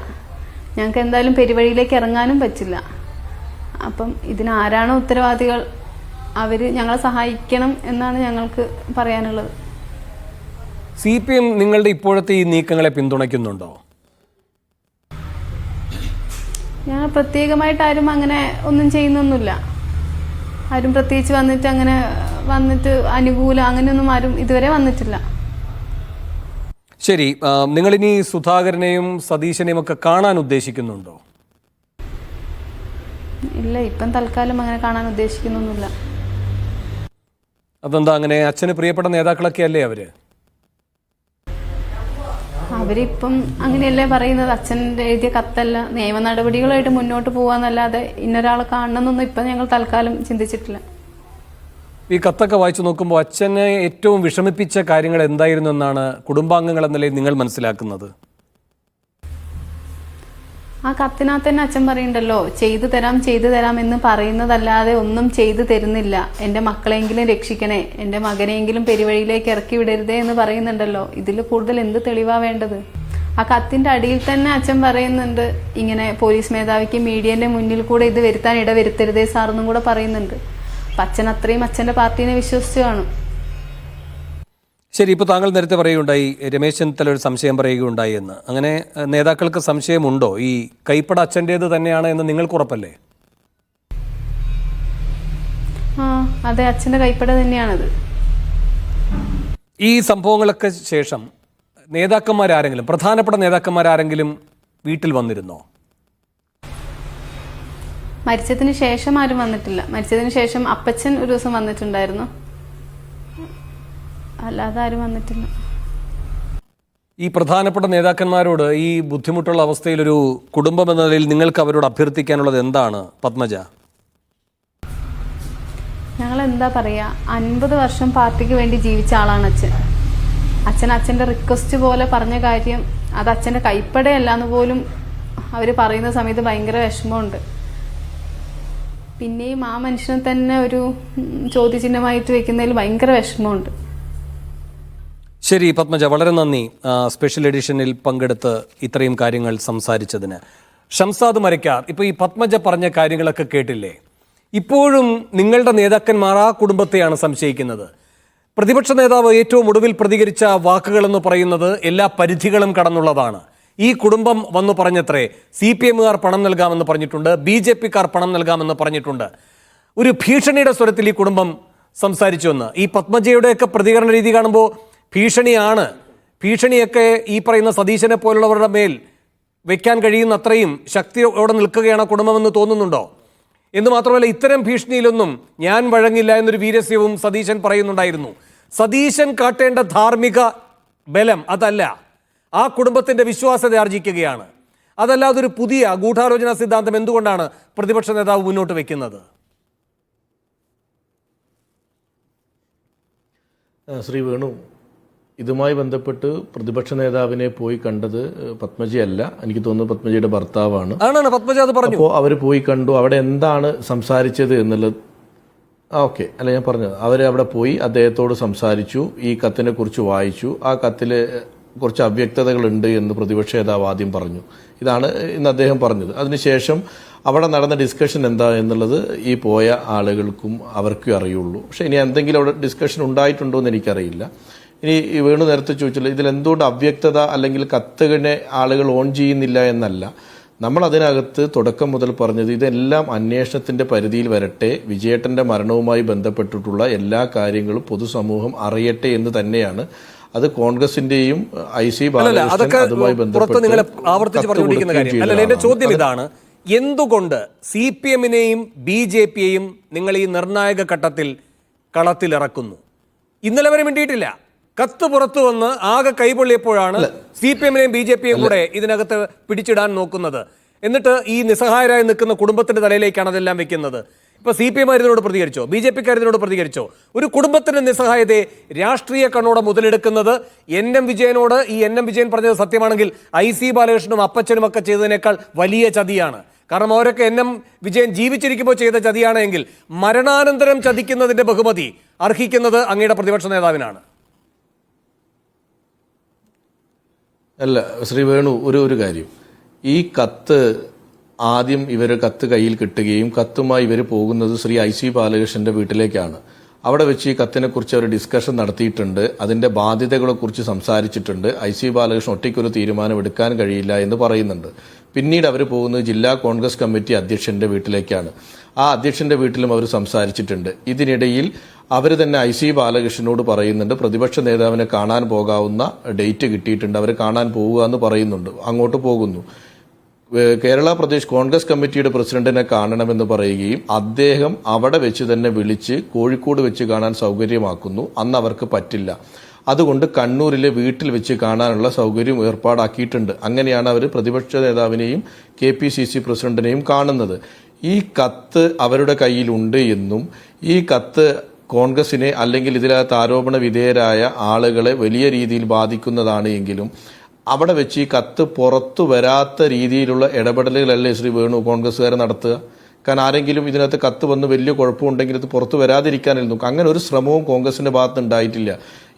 ഞങ്ങൾക്ക് എന്തായാലും പെരുവഴിയിലേക്ക് ഇറങ്ങാനും പറ്റില്ല. അപ്പം ഇതിനാരാണോ ഉത്തരവാദികൾ അവർ ഞങ്ങളെ സഹായിക്കണം എന്നാണ് ഞങ്ങൾക്ക് പറയാനുള്ളത്. CPM നിങ്ങളുടെ ഇപ്പോഴത്തെ ഈ നീക്കങ്ങളെ പിന്തുണയ്ക്കുന്നുണ്ടോ? ഞങ്ങൾ പ്രത്യേകമായിട്ട് ആരും അങ്ങനെ ഒന്നും ചെയ്യുന്നൊന്നുമില്ല. ആരും പ്രത്യേകിച്ച് വന്നിട്ട് അനുകൂലം അങ്ങനെയൊന്നും ആരും ഇതുവരെ വന്നിട്ടില്ല. ശരി, നിങ്ങളിനി സുധാകരനെയും സതീശനെയും ഒക്കെ കാണാൻ ഉദ്ദേശിക്കുന്നുണ്ടോ? ഇല്ല, ഇപ്പം തൽക്കാലം അങ്ങനെ കാണാൻ ഉദ്ദേശിക്കുന്നൊന്നുമില്ല. അതെന്താ അങ്ങനെ? അച്ഛന് പ്രിയപ്പെട്ട നേതാക്കളൊക്കെ അല്ലേ അവരിപ്പം അങ്ങനെയല്ലേ പറയുന്നത്. അച്ഛൻ്റെ എഴുതിയ കത്തല്ല, നിയമ നടപടികളായിട്ട് മുന്നോട്ട് പോവാന്നല്ലാതെ ഇന്നൊരാളെ കാണണമെന്നൊന്നും ഇപ്പം ഞങ്ങൾ തൽക്കാലം ചിന്തിച്ചിട്ടില്ല. ഈ കത്തൊക്കെ വായിച്ചു നോക്കുമ്പോൾ അച്ഛനെ ഏറ്റവും വിഷമിപ്പിച്ച കാര്യങ്ങൾ എന്തായിരുന്നു എന്നാണ് കുടുംബാംഗങ്ങൾ എന്ന നിലയിൽ നിങ്ങൾ മനസ്സിലാക്കുന്നത്? ആ കത്തിനകത്ത് തന്നെ അച്ഛൻ പറയുന്നുണ്ടല്ലോ, ചെയ്തു തരാം എന്ന് പറയുന്നതല്ലാതെ ഒന്നും ചെയ്തു തരുന്നില്ല. എൻ്റെ മക്കളെങ്കിലും രക്ഷിക്കണേ, എൻ്റെ മകനെയെങ്കിലും പെരുവഴിയിലേക്ക് ഇറക്കി വിടരുതേ എന്ന് പറയുന്നുണ്ടല്ലോ. ഇതിൽ കൂടുതൽ എന്ത് തെളിവാ വേണ്ടത്? ആ കത്തിൻ്റെ അടിയിൽ തന്നെ അച്ഛൻ പറയുന്നുണ്ട്, ഇങ്ങനെ പോലീസ് മേധാവിക്ക് മീഡിയൻ്റെ മുന്നിൽ കൂടെ ഇത് വരുത്താൻ ഇടവരുത്തരുതേ സാറെന്നും കൂടെ പറയുന്നുണ്ട്. അപ്പം അച്ഛൻ അത്രയും അച്ഛൻ്റെ പാർട്ടീനെ വിശ്വസിച്ച് കാണും. ശരി, ഇപ്പോൾ താങ്കൾ നേരത്തെ പറയുകയുണ്ടായി രമേശ് ചെന്നിത്തല ഒരു സംശയം പറയുകയുണ്ടായി എന്ന്. അങ്ങനെ നേതാക്കൾക്ക് സംശയമുണ്ടോ ഈ കൈപ്പട അച്ഛൻ്റേത് തന്നെയാണ് എന്ന് നിങ്ങൾക്ക് ഉറപ്പല്ലേ? അതെ, അച്ഛൻ്റെ കൈപ്പട തന്നെയാണത്. ഈ സംഭവങ്ങളൊക്കെ ശേഷം നേതാക്കന്മാരാരെങ്കിലും, പ്രധാനപ്പെട്ട നേതാക്കന്മാരാരെങ്കിലും വീട്ടിൽ വന്നിരുന്നോ? മരിച്ചതിന് ശേഷം ആരും വന്നിട്ടില്ല. മരിച്ചതിന് ശേഷം അപ്പച്ചൻ ഒരു ദിവസം വന്നിട്ടുണ്ടായിരുന്നു, അല്ലാതെ ആരും വന്നിട്ടില്ല. ഈ പ്രധാനപ്പെട്ട നേതാക്കന്മാരോട് ഈ ബുദ്ധിമുട്ടുള്ള അവസ്ഥയിൽ ഒരു കുടുംബം എന്ന നിലയിൽ നിങ്ങൾക്ക് അവരോട് അഭ്യർത്ഥിക്കാനുള്ളത് എന്താണ് പത്മജ? ഞങ്ങൾ എന്താ പറയുക, 50 വർഷം പാർട്ടിക്ക് വേണ്ടി ജീവിച്ച ആളാണ് അച്ഛൻ. അച്ഛൻ്റെ റിക്വസ്റ്റ് പോലെ പറഞ്ഞ കാര്യം അത് അച്ഛൻ്റെ കൈപ്പടയല്ല എന്ന് പോലും അവർ പറയുന്ന സമയത്ത് ഭയങ്കര വിഷമമുണ്ട്. പിന്നെയും ആ മനുഷ്യനെ തന്നെ ഒരു ചോദ്യചിഹ്നമായിട്ട് വെക്കുന്നതിൽ ഭയങ്കര വിഷമമുണ്ട്. ശരി പത്മജ, വളരെ നന്ദി സ്പെഷ്യൽ എഡിഷനിൽ പങ്കെടുത്ത് ഇത്രയും കാര്യങ്ങൾ സംസാരിച്ചതിന്. ഷംസാദ് മരക്കാർ, ഇപ്പോൾ ഈ പത്മജ പറഞ്ഞ കാര്യങ്ങളൊക്കെ കേട്ടില്ലേ? ഇപ്പോഴും നിങ്ങളുടെ നേതാക്കന്മാർ ആ കുടുംബത്തെയാണ് സംശയിക്കുന്നത്. പ്രതിപക്ഷ നേതാവ് ഏറ്റവും ഒടുവിൽ പ്രതികരിച്ച വാക്കുകളെന്ന് പറയുന്നത് എല്ലാ പരിധികളും കടന്നുള്ളതാണ്. ഈ കുടുംബം വന്നു പറഞ്ഞത്രേ CPM-കാർ പണം നൽകാമെന്ന് പറഞ്ഞിട്ടുണ്ട്, BJP-കാർ പണം നൽകാമെന്ന് പറഞ്ഞിട്ടുണ്ട്. ഒരു ഭീഷണിയുടെ സ്വരത്തിൽ ഈ കുടുംബം സംസാരിച്ചുവെന്ന്. ഈ പത്മജയുടെയൊക്കെ പ്രതികരണ രീതി കാണുമ്പോൾ ഭീഷണിയാണ്. ഭീഷണിയൊക്കെ ഈ പറയുന്ന സതീശനെ പോലുള്ളവരുടെ മേൽ വെക്കാൻ കഴിയുന്ന അത്രയും ശക്തിയോടെ നിൽക്കുകയാണ് കുടുംബമെന്ന് തോന്നുന്നുണ്ടോ? എന്ന് മാത്രമല്ല, ഇത്തരം ഭീഷണിയിലൊന്നും ഞാൻ വഴങ്ങില്ല എന്നൊരു വീരസ്യവും സതീശൻ പറയുന്നുണ്ടായിരുന്നു. സതീശൻ കാട്ടേണ്ട ധാർമ്മിക ബലം അതല്ല, ആ കുടുംബത്തിന്റെ വിശ്വാസ്യത ആർജിക്കുകയാണ്. അതല്ലാതെ ഒരു പുതിയ ഗൂഢാലോചന സിദ്ധാന്തം എന്തുകൊണ്ടാണ് പ്രതിപക്ഷ നേതാവ് മുന്നോട്ട് വെക്കുന്നത്? ശ്രീ വേണു, ഇതുമായി ബന്ധപ്പെട്ട് പ്രതിപക്ഷ നേതാവിനെ പോയി കണ്ടത് പത്മജയല്ല, എനിക്ക് തോന്നുന്നു പത്മജയുടെ ഭർത്താവാണ്. പത്മജ അത് പറഞ്ഞു. അപ്പോൾ അവർ പോയി കണ്ടു. അവിടെ എന്താണ് സംസാരിച്ചത് എന്നുള്ളത് ഓക്കെ അല്ല, ഞാൻ പറഞ്ഞത് അവിടെ പോയി അദ്ദേഹത്തോട് സംസാരിച്ചു, ഈ കത്തിനെ കുറിച്ച് വായിച്ചു. ആ കത്തിൽ കുറച്ച് അവ്യക്തതകളുണ്ട് എന്ന് പ്രതിപക്ഷ നേതാവ് ആദ്യം പറഞ്ഞു. ഇതാണ് ഇന്ന് അദ്ദേഹം പറഞ്ഞത്. അതിനുശേഷം അവിടെ നടന്ന ഡിസ്കഷൻ എന്താ എന്നുള്ളത് ഈ പോയ ആളുകൾക്കും അവർക്കും അറിയുള്ളൂ. പക്ഷേ ഇനി എന്തെങ്കിലും അവിടെ ഡിസ്കഷൻ ഉണ്ടായിട്ടുണ്ടോ എന്ന് എനിക്കറിയില്ല. ഇനി വേണു നേരത്തെ ചോദിച്ചില്ല, ഇതിലെന്തുകൊണ്ട് അവ്യക്തത അല്ലെങ്കിൽ കത്തുകളെ ആളുകൾ ഓൺ ചെയ്യുന്നില്ല എന്നല്ല. നമ്മൾ അതിനകത്ത് തുടക്കം മുതൽ പറഞ്ഞത് ഇതെല്ലാം അന്വേഷണത്തിന്റെ പരിധിയിൽ വരട്ടെ, വിജയേട്ടന്റെ മരണവുമായി ബന്ധപ്പെട്ടിട്ടുള്ള എല്ലാ കാര്യങ്ങളും പൊതുസമൂഹം അറിയട്ടെ എന്ന് തന്നെയാണ്. അത് കോൺഗ്രസിന്റെയും IC ബാലകൃഷ്ണൻ അതുമായി ബന്ധപ്പെട്ട് എന്റെ ചോദ്യം ഇതാണ്, എന്തുകൊണ്ട് CPM-നെയും BJP-യെയും നിങ്ങൾ ഈ നിർണായക ഘട്ടത്തിൽ കളത്തിലിറക്കുന്നു? ഇന്നലെ വരെ മിണ്ടിയിട്ടില്ല. കത്ത് പുറത്തു വന്ന് ആകെ കൈപൊള്ളിയപ്പോഴാണ് CPM-നെയും BJP-യെയും കൂടെ ഇതിനകത്ത് പിടിച്ചിടാൻ നോക്കുന്നത്. എന്നിട്ട് ഈ നിസ്സഹായരായി നിൽക്കുന്ന കുടുംബത്തിന്റെ തലയിലേക്കാണ് അതെല്ലാം വെക്കുന്നത്. ഇപ്പൊ CPM ഇതിനോട് പ്രതികരിച്ചോ? BJP-ക്കാർ ഇതിനോട് പ്രതികരിച്ചോ? ഒരു കുടുംബത്തിന്റെ നിസ്സഹായതയെ രാഷ്ട്രീയ കണ്ണോടെ മുതലെടുക്കുന്നത് NM വിജയനോട്, ഈ NM വിജയൻ പറഞ്ഞത് സത്യമാണെങ്കിൽ IC ബാലകൃഷ്ണനും അപ്പച്ചനും ഒക്കെ ചെയ്തതിനേക്കാൾ വലിയ ചതിയാണ്. കാരണം അവരൊക്കെ NM വിജയൻ ജീവിച്ചിരിക്കുമ്പോൾ ചെയ്ത ചതിയാണെങ്കിൽ മരണാനന്തരം ചതിക്കുന്നതിന്റെ ബഹുമതി അർഹിക്കുന്നത് അങ്ങയുടെ പ്രതിപക്ഷ നേതാവിനാണ്. അല്ല ശ്രീ വേണു, ഒരു കാര്യം, ഈ കത്ത് ആദ്യം കത്ത് കയ്യിൽ കിട്ടുകയും കത്തുമായി ഇവർ പോകുന്നത് ശ്രീ IC ബാലകൃഷ്ണന്റെ വീട്ടിലേക്കാണ്. അവിടെ വെച്ച് ഈ കത്തിനെ കുറിച്ച് അവർ ഡിസ്കഷൻ നടത്തിയിട്ടുണ്ട്, അതിന്റെ ബാധ്യതകളെ കുറിച്ച് സംസാരിച്ചിട്ടുണ്ട്. IC ബാലകൃഷ്ണൻ ഒറ്റയ്ക്കൊരു തീരുമാനം എടുക്കാൻ കഴിയില്ല എന്ന് പറയുന്നുണ്ട്. പിന്നീട് അവർ പോകുന്നത് ജില്ലാ കോൺഗ്രസ് കമ്മിറ്റി അധ്യക്ഷന്റെ വീട്ടിലേക്കാണ്. ആ അധ്യക്ഷന്റെ വീട്ടിലും അവർ സംസാരിച്ചിട്ടുണ്ട്. ഇതിനിടയിൽ അവർ തന്നെ IC ബാലകൃഷ്ണനോട് പറയുന്നുണ്ട് പ്രതിപക്ഷ നേതാവിനെ കാണാൻ പോകാവുന്ന ഡേറ്റ് കിട്ടിയിട്ടുണ്ട്, അവർ കാണാൻ പോവുക എന്ന് പറയുന്നുണ്ട്. അങ്ങോട്ട് പോകുന്നു. കേരള പ്രദേശ് കോൺഗ്രസ് കമ്മിറ്റിയുടെ പ്രസിഡന്റിനെ കാണണമെന്ന് പറയുകയും അദ്ദേഹം അവിടെ വെച്ച് തന്നെ വിളിച്ച് കോഴിക്കോട് വെച്ച് കാണാൻ സൗകര്യമാക്കുന്നു. അന്ന് അവർക്ക് പറ്റില്ല, അതുകൊണ്ട് കണ്ണൂരിലെ വീട്ടിൽ വെച്ച് കാണാനുള്ള സൗകര്യം ഏർപ്പാടാക്കിയിട്ടുണ്ട്. അങ്ങനെയാണ് അവർ പ്രതിപക്ഷ നേതാവിനെയും KPCC പ്രസിഡന്റിനെയും കാണുന്നത്. ഈ കത്ത് അവരുടെ കയ്യിലുണ്ട് എന്നും ഈ കത്ത് കോൺഗ്രസിനെ അല്ലെങ്കിൽ ഇതിനകത്ത് ആരോപണ വിധേയരായ ആളുകളെ വലിയ രീതിയിൽ ബാധിക്കുന്നതാണ് എങ്കിലും അവിടെ വെച്ച് ഈ കത്ത് പുറത്തു വരാത്ത രീതിയിലുള്ള ഇടപെടലുകളല്ലേ ശ്രീ വേണു കോൺഗ്രസ്സുകാരെ നടത്തുക? കാരണം ആരെങ്കിലും ഇതിനകത്ത് കത്ത് വന്ന് വലിയ കുഴപ്പമുണ്ടെങ്കിൽ ഇത് പുറത്തു വരാതിരിക്കാനായിരുന്നു. അങ്ങനെ ഒരു ശ്രമവും കോൺഗ്രസിന്റെ ഭാഗത്ത് ഉണ്ടായിട്ടില്ല.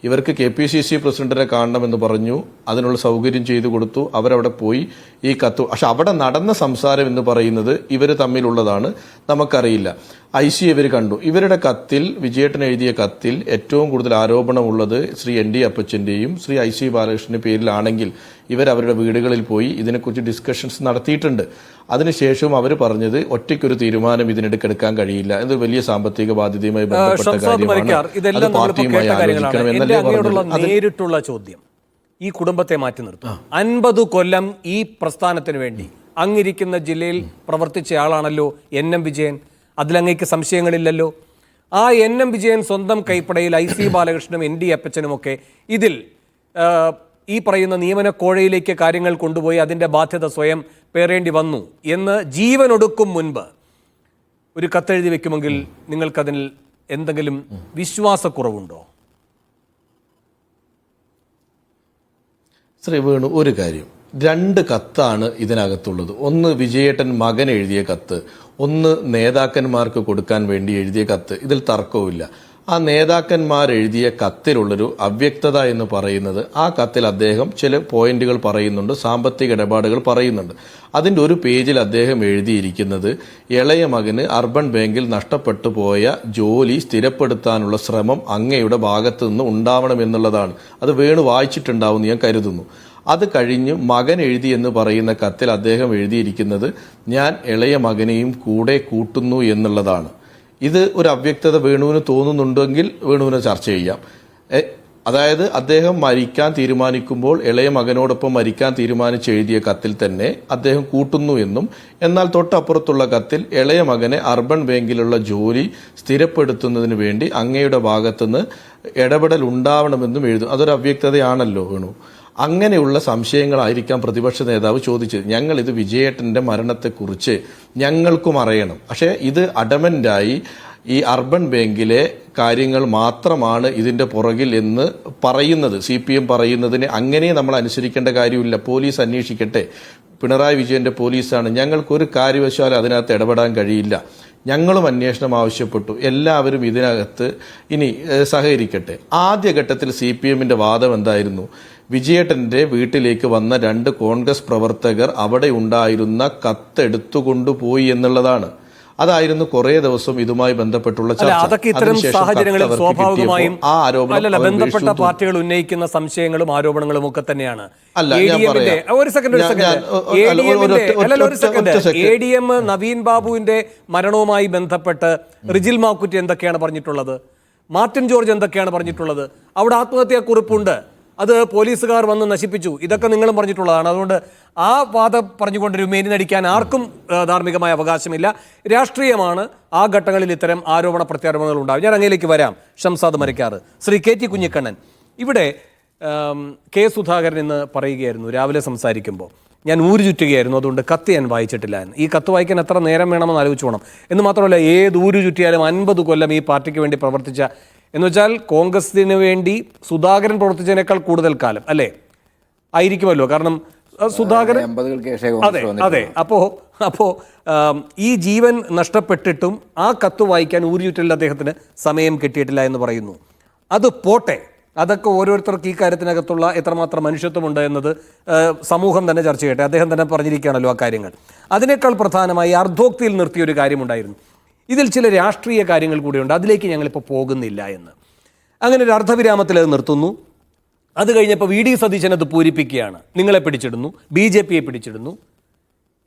ഇവർക്ക് KPCC പ്രസിഡന്റിനെ കാണണമെന്ന് പറഞ്ഞു, അതിനുള്ള സൗകര്യം ചെയ്തു കൊടുത്തു, അവരവിടെ പോയി ഈ കത്ത്. പക്ഷെ അവിടെ നടന്ന സംസാരം എന്ന് പറയുന്നത് ഇവർ തമ്മിലുള്ളതാണ്, നമുക്കറിയില്ല. IC ഇവർ കണ്ടു. ഇവരുടെ കത്തിൽ, വിജയേട്ടൻ എഴുതിയ കത്തിൽ ഏറ്റവും കൂടുതൽ ആരോപണമുള്ളത് ശ്രീ ND അപ്പച്ചന്റെയും ശ്രീ IC ബാലകൃഷ്ണന്റെ പേരിലാണെങ്കിൽ അവരുടെ വീടുകളിൽ പോയി ഇതിനെക്കുറിച്ച് ഡിസ്കഷൻസ് നടത്തിയിട്ടുണ്ട്. അതിനുശേഷവും അവർ പറഞ്ഞത് ഒറ്റയ്ക്കൊരു തീരുമാനം ഇതിനെടുക്കാൻ കഴിയില്ല, ഇത് വലിയ സാമ്പത്തിക ബാധ്യതയുമായി ബന്ധപ്പെട്ട കാര്യമാണ്, അത് പാർട്ടിയുമായി ആലോചിക്കണം എന്നല്ലേ പറഞ്ഞത്. നേരിട്ടുള്ള ചോദ്യം, ഈ കുടുംബത്തെ മാറ്റി നിർത്തും. 50 കൊല്ലം ഈ പ്രസ്ഥാനത്തിന് വേണ്ടി അങ്ങിരിക്കുന്ന ജില്ലയിൽ പ്രവർത്തിച്ച ആളാണല്ലോ NM വിജയൻ. അതിലങ്ങേക്ക് സംശയങ്ങളില്ലല്ലോ. ആ NM വിജയൻ സ്വന്തം കൈപ്പടയിൽ IC ബാലകൃഷ്ണനും ND അപ്പച്ചനുമൊക്കെ ഇതിൽ ഈ പറയുന്ന നിയമന കോഴയിലേക്ക് കാര്യങ്ങൾ കൊണ്ടുപോയി അതിൻ്റെ ബാധ്യത സ്വയം പേറേണ്ടി വന്നു എന്ന് ജീവനൊടുക്കും മുൻപ് ഒരു കത്തെഴുതി വെക്കുമെങ്കിൽ നിങ്ങൾക്കതിൽ എന്തെങ്കിലും വിശ്വാസക്കുറവുണ്ടോ? ശ്രീ വേണു, ഒരു കാര്യം, 2 കത്താണ് ഇതിനകത്തുള്ളത്. ഒന്ന് വിജയേട്ടൻ മകൻ എഴുതിയ കത്ത്, ഒന്ന് നേതാക്കന്മാർക്ക് കൊടുക്കാൻ വേണ്ടി എഴുതിയ കത്ത്. ഇതിൽ തർക്കവുമില്ല. ആ നേതാക്കന്മാർ എഴുതിയ കത്തിലുള്ളൊരു അവ്യക്തത എന്ന് പറയുന്നത്, ആ കത്തിൽ അദ്ദേഹം ചില പോയിന്റുകൾ പറയുന്നുണ്ട്, സാമ്പത്തിക ഇടപാടുകൾ പറയുന്നുണ്ട്. അതിൻ്റെ ഒരു പേജിൽ അദ്ദേഹം എഴുതിയിരിക്കുന്നത് ഇളയ മകന് അർബൻ ബാങ്കിൽ നഷ്ടപ്പെട്ടു പോയ ജോലി സ്ഥിരപ്പെടുത്താനുള്ള ശ്രമം അങ്ങയുടെ ഭാഗത്തു നിന്ന് ഉണ്ടാവണമെന്നുള്ളതാണ്. അത് വേണു വായിച്ചിട്ടുണ്ടാവും ഞാൻ കരുതുന്നു. അത് കഴിഞ്ഞ് മകൻ എഴുതി എന്ന് പറയുന്ന കത്തിൽ അദ്ദേഹം എഴുതിയിരിക്കുന്നത് ഞാൻ ഇളയ മകനെയും കൂടെ കൂട്ടുന്നു എന്നുള്ളതാണ്. ഇത് ഒരു അവ്യക്തത വേണുവിന് തോന്നുന്നുണ്ടെങ്കിൽ വേണുവിനെ ചർച്ച ചെയ്യാം. അതായത് അദ്ദേഹം മരിക്കാൻ തീരുമാനിക്കുമ്പോൾ ഇളയ മകനോടൊപ്പം മരിക്കാൻ തീരുമാനിച്ച് എഴുതിയ കത്തിൽ തന്നെ അദ്ദേഹം കൂട്ടുന്നു എന്നും, എന്നാൽ തൊട്ടപ്പുറത്തുള്ള കത്തിൽ ഇളയ മകനെ അർബൻ ബാങ്കിലുള്ള ജോലി സ്ഥിരപ്പെടുത്തുന്നതിന് വേണ്ടി അങ്ങയുടെ ഭാഗത്തുനിന്ന് ഇടപെടൽ ഉണ്ടാവണമെന്നും എഴുതും. അതൊരു അവ്യക്തതയാണല്ലോ വേണു. അങ്ങനെയുള്ള സംശയങ്ങളായിരിക്കാം പ്രതിപക്ഷ നേതാവ് ചോദിച്ചത്. ഞങ്ങൾ ഇത് വിജയേട്ടന്റെ മരണത്തെക്കുറിച്ച് ഞങ്ങൾക്കും അറിയണം, പക്ഷേ ഇത് അഡമന്റായി ഈ അർബൻ ബാങ്കിലെ കാര്യങ്ങൾ മാത്രമാണ് ഇതിന്റെ പുറകിൽ എന്ന് പറയുന്നത്, CPM പറയുന്നതിന് അങ്ങനെ നമ്മൾ അനുസരിക്കേണ്ട കാര്യമില്ല. പോലീസ് അന്വേഷിക്കട്ടെ, പിണറായി വിജയന്റെ പോലീസാണ്, ഞങ്ങൾക്കൊരു കാര്യവശാലും അതിനകത്ത് ഇടപെടാൻ കഴിയില്ല. ഞങ്ങളും അന്വേഷണം ആവശ്യപ്പെട്ടു. എല്ലാവരും ഇതിനകത്ത് ഇനി സഹകരിക്കട്ടെ. ആദ്യഘട്ടത്തിൽ CPMന്റെ വാദം എന്തായിരുന്നു? വിജയേട്ടന്റെ വീട്ടിലേക്ക് വന്ന 2 കോൺഗ്രസ് പ്രവർത്തകർ അവിടെ ഉണ്ടായിരുന്ന കത്തെടുത്തുകൊണ്ടുപോയി എന്നുള്ളതാണ്. അതായിരുന്നു കുറെ ദിവസം ഇതുമായി ബന്ധപ്പെട്ടുള്ള ചർച്ച. അതൊക്കെ ഇത്തരം സാഹചര്യങ്ങളിൽ സ്വാഭാവികമായും ബന്ധപ്പെട്ട പാർട്ടികൾ ഉന്നയിക്കുന്ന സംശയങ്ങളും ആരോപണങ്ങളും ഒക്കെ തന്നെയാണ്. ADM നവീൻ ബാബുവിന്റെ മരണവുമായി ബന്ധപ്പെട്ട് റിജിൽ മാക്കുറ്റി എന്തൊക്കെയാണ് പറഞ്ഞിട്ടുള്ളത്? മാർട്ടിൻ ജോർജ് എന്തൊക്കെയാണ് പറഞ്ഞിട്ടുള്ളത്? അവിടെ ആത്മഹത്യാക്കുറിപ്പുണ്ട്, അത് പോലീസുകാർ വന്ന് നശിപ്പിച്ചു, ഇതൊക്കെ നിങ്ങളും പറഞ്ഞിട്ടുള്ളതാണ്. അതുകൊണ്ട് ആ വാദം പറഞ്ഞുകൊണ്ടൊരു മേനി നടിക്കാൻ ആർക്കും ധാർമ്മികമായ അവകാശമില്ല. രാഷ്ട്രീയമാണ്. ആ ഘട്ടങ്ങളിൽ ഇത്തരം ആരോപണ പ്രത്യാരോപണങ്ങൾ ഉണ്ടാകും. ഞാൻ അങ്ങയിലേക്ക് വരാം. ഷംസാദ് മരക്കാർ, ശ്രീ KT കുഞ്ഞിക്കണ്ണൻ, ഇവിടെ K. സുധാകരൻ എന്ന് പറയുകയായിരുന്നു രാവിലെ സംസാരിക്കുമ്പോൾ, ഞാൻ ഊരു ചുറ്റുകയായിരുന്നു, അതുകൊണ്ട് കത്ത് ഞാൻ വായിച്ചിട്ടില്ല. ഈ കത്ത് വായിക്കാൻ എത്ര നേരം വേണമെന്ന് ആലോചിച്ച് പോകണം. എന്ന് മാത്രമല്ല, ഏത് ഊരു ചുറ്റിയാലും 50 കൊല്ലം ഈ പാർട്ടിക്ക് വേണ്ടി പ്രവർത്തിച്ച, എന്ന് വെച്ചാൽ കോൺഗ്രസിന് വേണ്ടി സുധാകരൻ പ്രവർത്തിച്ചതിനേക്കാൾ കൂടുതൽ കാലം അല്ലേ ആയിരിക്കുമല്ലോ. കാരണം സുധാകരൻ, അതെ. അപ്പോ ഈ ജീവൻ നഷ്ടപ്പെട്ടിട്ടും ആ കത്ത് വായിക്കാൻ ഊരു ചുറ്റലിൽ അദ്ദേഹത്തിന് സമയം കിട്ടിയിട്ടില്ല എന്ന് പറയുന്നു. അത് പോട്ടെ, അതൊക്കെ ഓരോരുത്തർക്ക് ഈ കാര്യത്തിനകത്തുള്ള എത്രമാത്രം മനുഷ്യത്വമുണ്ട് എന്നത് സമൂഹം തന്നെ ചർച്ച ചെയ്യട്ടെ. അദ്ദേഹം തന്നെ പറഞ്ഞിരിക്കുകയാണല്ലോ ആ കാര്യങ്ങൾ. അതിനേക്കാൾ പ്രധാനമായി അർദ്ധോക്തിയിൽ നിർത്തിയൊരു കാര്യമുണ്ടായിരുന്നു. ഇതിൽ ചില രാഷ്ട്രീയ കാര്യങ്ങൾ കൂടിയുണ്ട്, അതിലേക്ക് ഞങ്ങളിപ്പോൾ പോകുന്നില്ല എന്ന്. അങ്ങനെ ഒരു അർദ്ധവിരാമത്തിൽ അത് നിർത്തുന്നു. അത് കഴിഞ്ഞപ്പോൾ VD സതീശൻ അത് പൂരിപ്പിക്കുകയാണ്. നിങ്ങളെ പിടിച്ചിടുന്നു, BJPയെ പിടിച്ചിടുന്നു.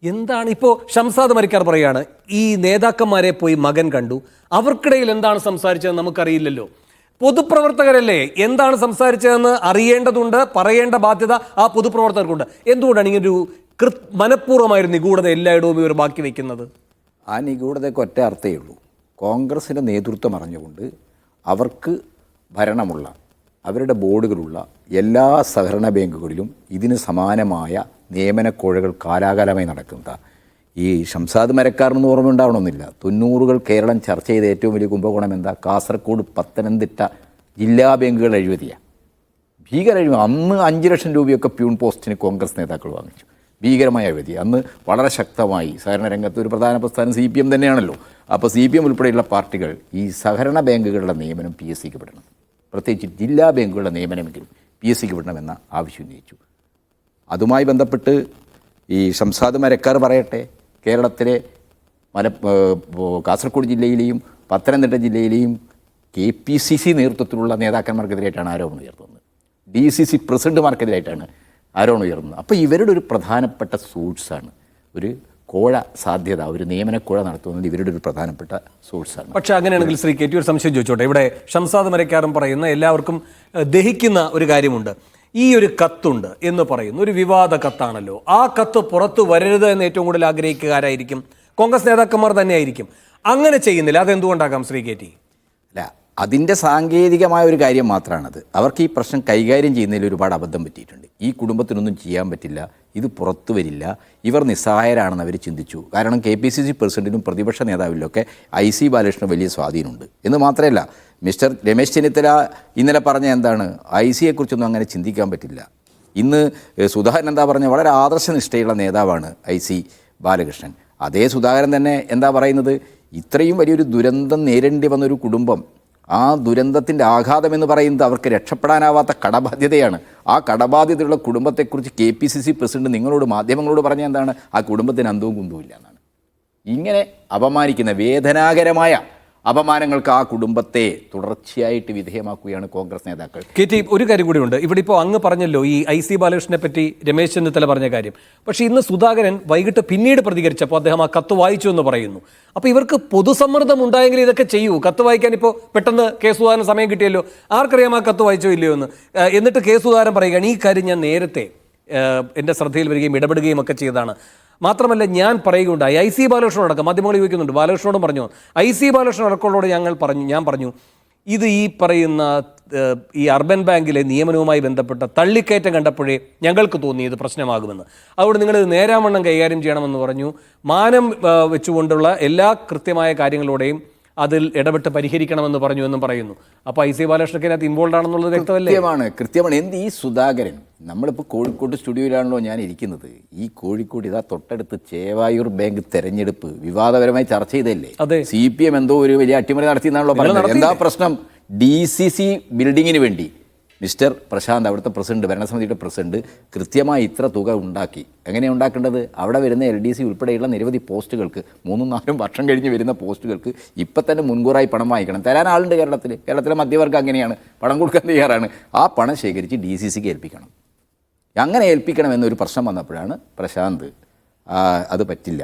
എന്താണ് ഇപ്പോൾ ഷംസാദ് മരക്കാർ പറയുകയാണ്, ഈ നേതാക്കന്മാരെ പോയി മകൻ കണ്ടു, അവർക്കിടയിൽ എന്താണ് സംസാരിച്ചതെന്ന് നമുക്കറിയില്ലല്ലോ. പൊതുപ്രവർത്തകരല്ലേ, എന്താണ് സംസാരിച്ചതെന്ന് അറിയേണ്ടതുണ്ട്, പറയേണ്ട ബാധ്യത ആ പൊതുപ്രവർത്തകർക്കുണ്ട്. എന്തുകൊണ്ടാണ് ഇങ്ങനൊരു മനഃപൂർവ്വമായൊരു നിഗൂഢത എല്ലായിടവും ഇവർ ബാക്കി വയ്ക്കുന്നത്? ആ നിഗൂഢതയ്ക്ക് ഒറ്റ അർത്ഥമേ ഉള്ളൂ. കോൺഗ്രസിൻ്റെ നേതൃത്വം അറിഞ്ഞുകൊണ്ട് അവർക്ക് ഭരണമുള്ള, അവരുടെ ബോർഡുകളുള്ള എല്ലാ സഹകരണ ബാങ്കുകളിലും ഇതിന് സമാനമായ നിയമനക്കോഴകൾ കാലാകാലമായി നടക്കുന്നതാണ്. ഈ ഷംസാദ് മരക്കാരനെന്ന് ഓർമ്മ ഉണ്ടാവണമെന്നില്ല. 90കൾ കേരളം ചർച്ച ചെയ്ത ഏറ്റവും വലിയ കുംഭകോണം എന്താ? കാസർഗോഡ്, പത്തനംതിട്ട ജില്ലാ ബാങ്കുകൾ അഴിമതിയാണ്. ഭീകര അഴിമതി. അന്ന് 5 ലക്ഷം രൂപയൊക്കെ പ്യൂൺ പോസ്റ്റിന് കോൺഗ്രസ് നേതാക്കൾ വാങ്ങിച്ചു. ഭീകരമായ അഴിമതി. അന്ന് വളരെ ശക്തമായി സഹകരണ രംഗത്ത് ഒരു പ്രധാന പ്രസ്ഥാനം CPM തന്നെയാണല്ലോ. അപ്പോൾ CPM ഉൾപ്പെടെയുള്ള പാർട്ടികൾ ഈ സഹകരണ ബാങ്കുകളുടെ നിയമനം PSCക്ക് വിടണം, പ്രത്യേകിച്ച് ജില്ലാ ബാങ്കുകളുടെ നിയമനമെങ്കിലും PSCക്ക് വിടണമെന്ന ആവശ്യം ഉന്നയിച്ചു. അതുമായി ബന്ധപ്പെട്ട് ഈ ഷംസാദ് മരക്കാർ പറയട്ടെ, കേരളത്തിലെ കാസർഗോഡ് ജില്ലയിലെയും പത്തനംതിട്ട ജില്ലയിലെയും KPCC നേതൃത്വത്തിലുള്ള നേതാക്കന്മാർക്കെതിരായിട്ടാണ് ആരോപണം ഉയർത്തുന്നത്. DCC പ്രസിഡന്റുമാർക്കെതിരായിട്ടാണ് ആരോപണം ഉയർത്തുന്നത്. അപ്പോൾ ഇവരുടെ ഒരു പ്രധാനപ്പെട്ട സോഴ്സാണ് ഒരു കോഴ സാധ്യത, ഒരു നിയമനക്കോഴ നടത്തുന്നത് ഇവരുടെ ഒരു പ്രധാനപ്പെട്ട സോഴ്സാണ്. പക്ഷെ അങ്ങനെയാണെങ്കിൽ ശ്രീ KT ഒരു സംശയം ചോദിച്ചോട്ടെ. ഇവിടെ ഷംസാദ് മരക്കാരൻ പറയുന്ന എല്ലാവർക്കും ദഹിക്കുന്ന ഒരു കാര്യമുണ്ട്. ഈ ഒരു കത്തുണ്ട് എന്ന് പറയുന്നു, ഒരു വിവാദ കത്താണല്ലോ. ആ കത്ത് പുറത്തു വരരുത് എന്ന് ഏറ്റവും കൂടുതൽ ആഗ്രഹിക്കുക ആരായിരിക്കും? കോൺഗ്രസ് നേതാക്കന്മാർ തന്നെയായിരിക്കും. അങ്ങനെ ചെയ്യുന്നില്ല, അതെന്തുകൊണ്ടാകാം ശ്രീ KT? അല്ല, അതിൻ്റെ സാങ്കേതികമായ ഒരു കാര്യം മാത്രമാണത്. അവർക്ക് ഈ പ്രശ്നം കൈകാര്യം ചെയ്യുന്നതിൽ ഒരുപാട് അബദ്ധം പറ്റിയിട്ടുണ്ട്. ഈ കുടുംബത്തിനൊന്നും ചെയ്യാൻ പറ്റില്ല, ഇത് പുറത്തു വരില്ല, ഇവർ നിസ്സഹായരാണെന്ന് അവർ ചിന്തിച്ചു. കാരണം KPCC പ്രസിഡന്റിനും പ്രതിപക്ഷ നേതാവിലൊക്കെ IC ബാലകൃഷ്ണന് വലിയ സ്വാധീനമുണ്ട് എന്ന് മാത്രമല്ല, മിസ്റ്റർ രമേശ് ചെന്നിത്തല ഇന്നലെ പറഞ്ഞ എന്താണ്, IC യെക്കുറിച്ചൊന്നും അങ്ങനെ ചിന്തിക്കാൻ പറ്റില്ല. ഇന്ന് സുധാകരൻ എന്താ പറഞ്ഞ, വളരെ ആദർശനിഷ്ഠയുള്ള നേതാവാണ് IC ബാലകൃഷ്ണൻ. അതേ സുധാകരൻ തന്നെ എന്താ പറയുന്നത്, ഇത്രയും വലിയൊരു ദുരന്തം നേരിടേണ്ടി വന്നൊരു കുടുംബം, ആ ദുരന്തത്തിൻ്റെ ആഘാതം എന്ന് പറയുന്നത് അവർക്ക് രക്ഷപ്പെടാനാവാത്ത കടബാധ്യതയാണ്. ആ കടബാധ്യതയുള്ള കുടുംബത്തെക്കുറിച്ച് KPCC പ്രസിഡന്റ് നിങ്ങളോട്, മാധ്യമങ്ങളോട് പറഞ്ഞ എന്താണ്, ആ കുടുംബത്തിന് അന്തവും കുന്തവും ഇല്ല എന്നാണ്. ഇങ്ങനെ അപമാനിക്കുന്ന വേദനാകരമായ അപമാനങ്ങൾക്ക് ആ കുടുംബത്തെ തുടർച്ചയായിട്ട് വിധേയമാക്കുകയാണ് കോൺഗ്രസ് നേതാക്കൾ. KT ഒരു കാര്യം കൂടിയുണ്ട്. ഇവിടെ ഇപ്പോൾ അങ്ങ് പറഞ്ഞല്ലോ ഈ IC ബാലകൃഷ്ണനെ പറ്റി രമേശ് ചെന്നിത്തല പറഞ്ഞ കാര്യം. പക്ഷേ ഇന്ന് സുധാകരൻ വൈകിട്ട് പിന്നീട് പ്രതികരിച്ചപ്പോൾ അദ്ദേഹം ആ കത്ത് വായിച്ചു എന്ന് പറയുന്നു. അപ്പോൾ ഇവർക്ക് പൊതുസമ്മർദ്ദം ഉണ്ടായെങ്കിൽ ഇതൊക്കെ ചെയ്യൂ. കത്ത് വായിക്കാൻ ഇപ്പോൾ പെട്ടെന്ന് സുധാകരൻ സമയം കിട്ടിയല്ലോ, ആർക്കറിയാം ആ കത്ത് വായിച്ചോ ഇല്ലയോ എന്ന്. എന്നിട്ട് സുധാകരൻ പറയുകയാണ്, ഈ കാര്യം ഞാൻ നേരത്തെ എൻ്റെ ശ്രദ്ധയിൽ വരികയും ഇടപെടുകയും ഒക്കെ ചെയ്തതാണ്. മാത്രമല്ല ഞാൻ പറയുകയുണ്ടായി, IC ബാലകൃഷ്ണനോടക്കം മാധ്യമങ്ങൾ ചോദിക്കുന്നുണ്ട്, ബാലകൃഷ്ണനോടും പറഞ്ഞു, IC ബാലകൃഷ്ണൻ അടക്കമുള്ളവരോട് ഞാൻ പറഞ്ഞു ഇത് ഈ പറയുന്ന ഈ അർബൻ ബാങ്കിലെ നിയമനവുമായി ബന്ധപ്പെട്ട തള്ളിക്കയറ്റം കണ്ടപ്പോഴേ ഞങ്ങൾക്ക് തോന്നി ഇത് പ്രശ്നമാകുമെന്ന്. അതുകൊണ്ട് നിങ്ങൾ ഇത് നേരാവണ്ണം കൈകാര്യം ചെയ്യണമെന്ന് പറഞ്ഞു. മാനം വെച്ചുകൊണ്ടുള്ള എല്ലാ കൃത്യമായ കാര്യങ്ങളോടെയും അതിൽ ഇടപെട്ട് പരിഹരിക്കണമെന്ന് പറഞ്ഞു എന്നും പറയുന്നു. അപ്പോൾ IC ബാലകൃഷ്ണൻ അതിനകത്ത് ഇൻവോൾവ് ആണെന്നുള്ളത് വ്യക്തമല്ലേ? കൃത്യമാണ്. എന്ത് ഈ സുധാകരൻ, നമ്മളിപ്പോൾ കോഴിക്കോട് സ്റ്റുഡിയോയിലാണല്ലോ ഞാൻ ഇരിക്കുന്നത്. ഈ കോഴിക്കോട് ഇതാ തൊട്ടടുത്ത് ചേവായൂർ ബാങ്ക് തെരഞ്ഞെടുപ്പ് വിവാദപരമായി ചർച്ച ചെയ്തല്ലേ? CPM എന്തോ ഒരു വലിയ അട്ടിമറി നടത്തിയെന്നാണല്ലോ പറയുന്നത്. എന്താ പ്രശ്നം? DCC ബിൽഡിങ്ങിന് വേണ്ടി മിസ്റ്റർ പ്രശാന്ത്, അവിടുത്തെ പ്രസിഡന്റ്, ഭരണസമിതിയുടെ പ്രസിഡന്റ്, കൃത്യമായി ഇത്ര തുക ഉണ്ടാക്കി. എങ്ങനെയാണ് ഉണ്ടാക്കേണ്ടത്? അവിടെ വരുന്ന LDC ഉൾപ്പെടെയുള്ള നിരവധി പോസ്റ്റുകൾക്ക്, 3-4 വർഷം കഴിഞ്ഞ് വരുന്ന പോസ്റ്റുകൾക്ക് ഇപ്പം തന്നെ മുൻകൂറായി പണം വാങ്ങിക്കണം. തരാൻ ആളുണ്ട് കേരളത്തിലെ മധ്യവർഗം അങ്ങനെയാണ്, പണം കൊടുക്കാൻ തയ്യാറാണ്. ആ പണം ശേഖരിച്ച് DCCക്ക് ഏൽപ്പിക്കണം. അങ്ങനെ ഏൽപ്പിക്കണം എന്നൊരു പ്രശ്നം വന്നപ്പോഴാണ് പ്രശാന്ത് അത് പറ്റില്ല,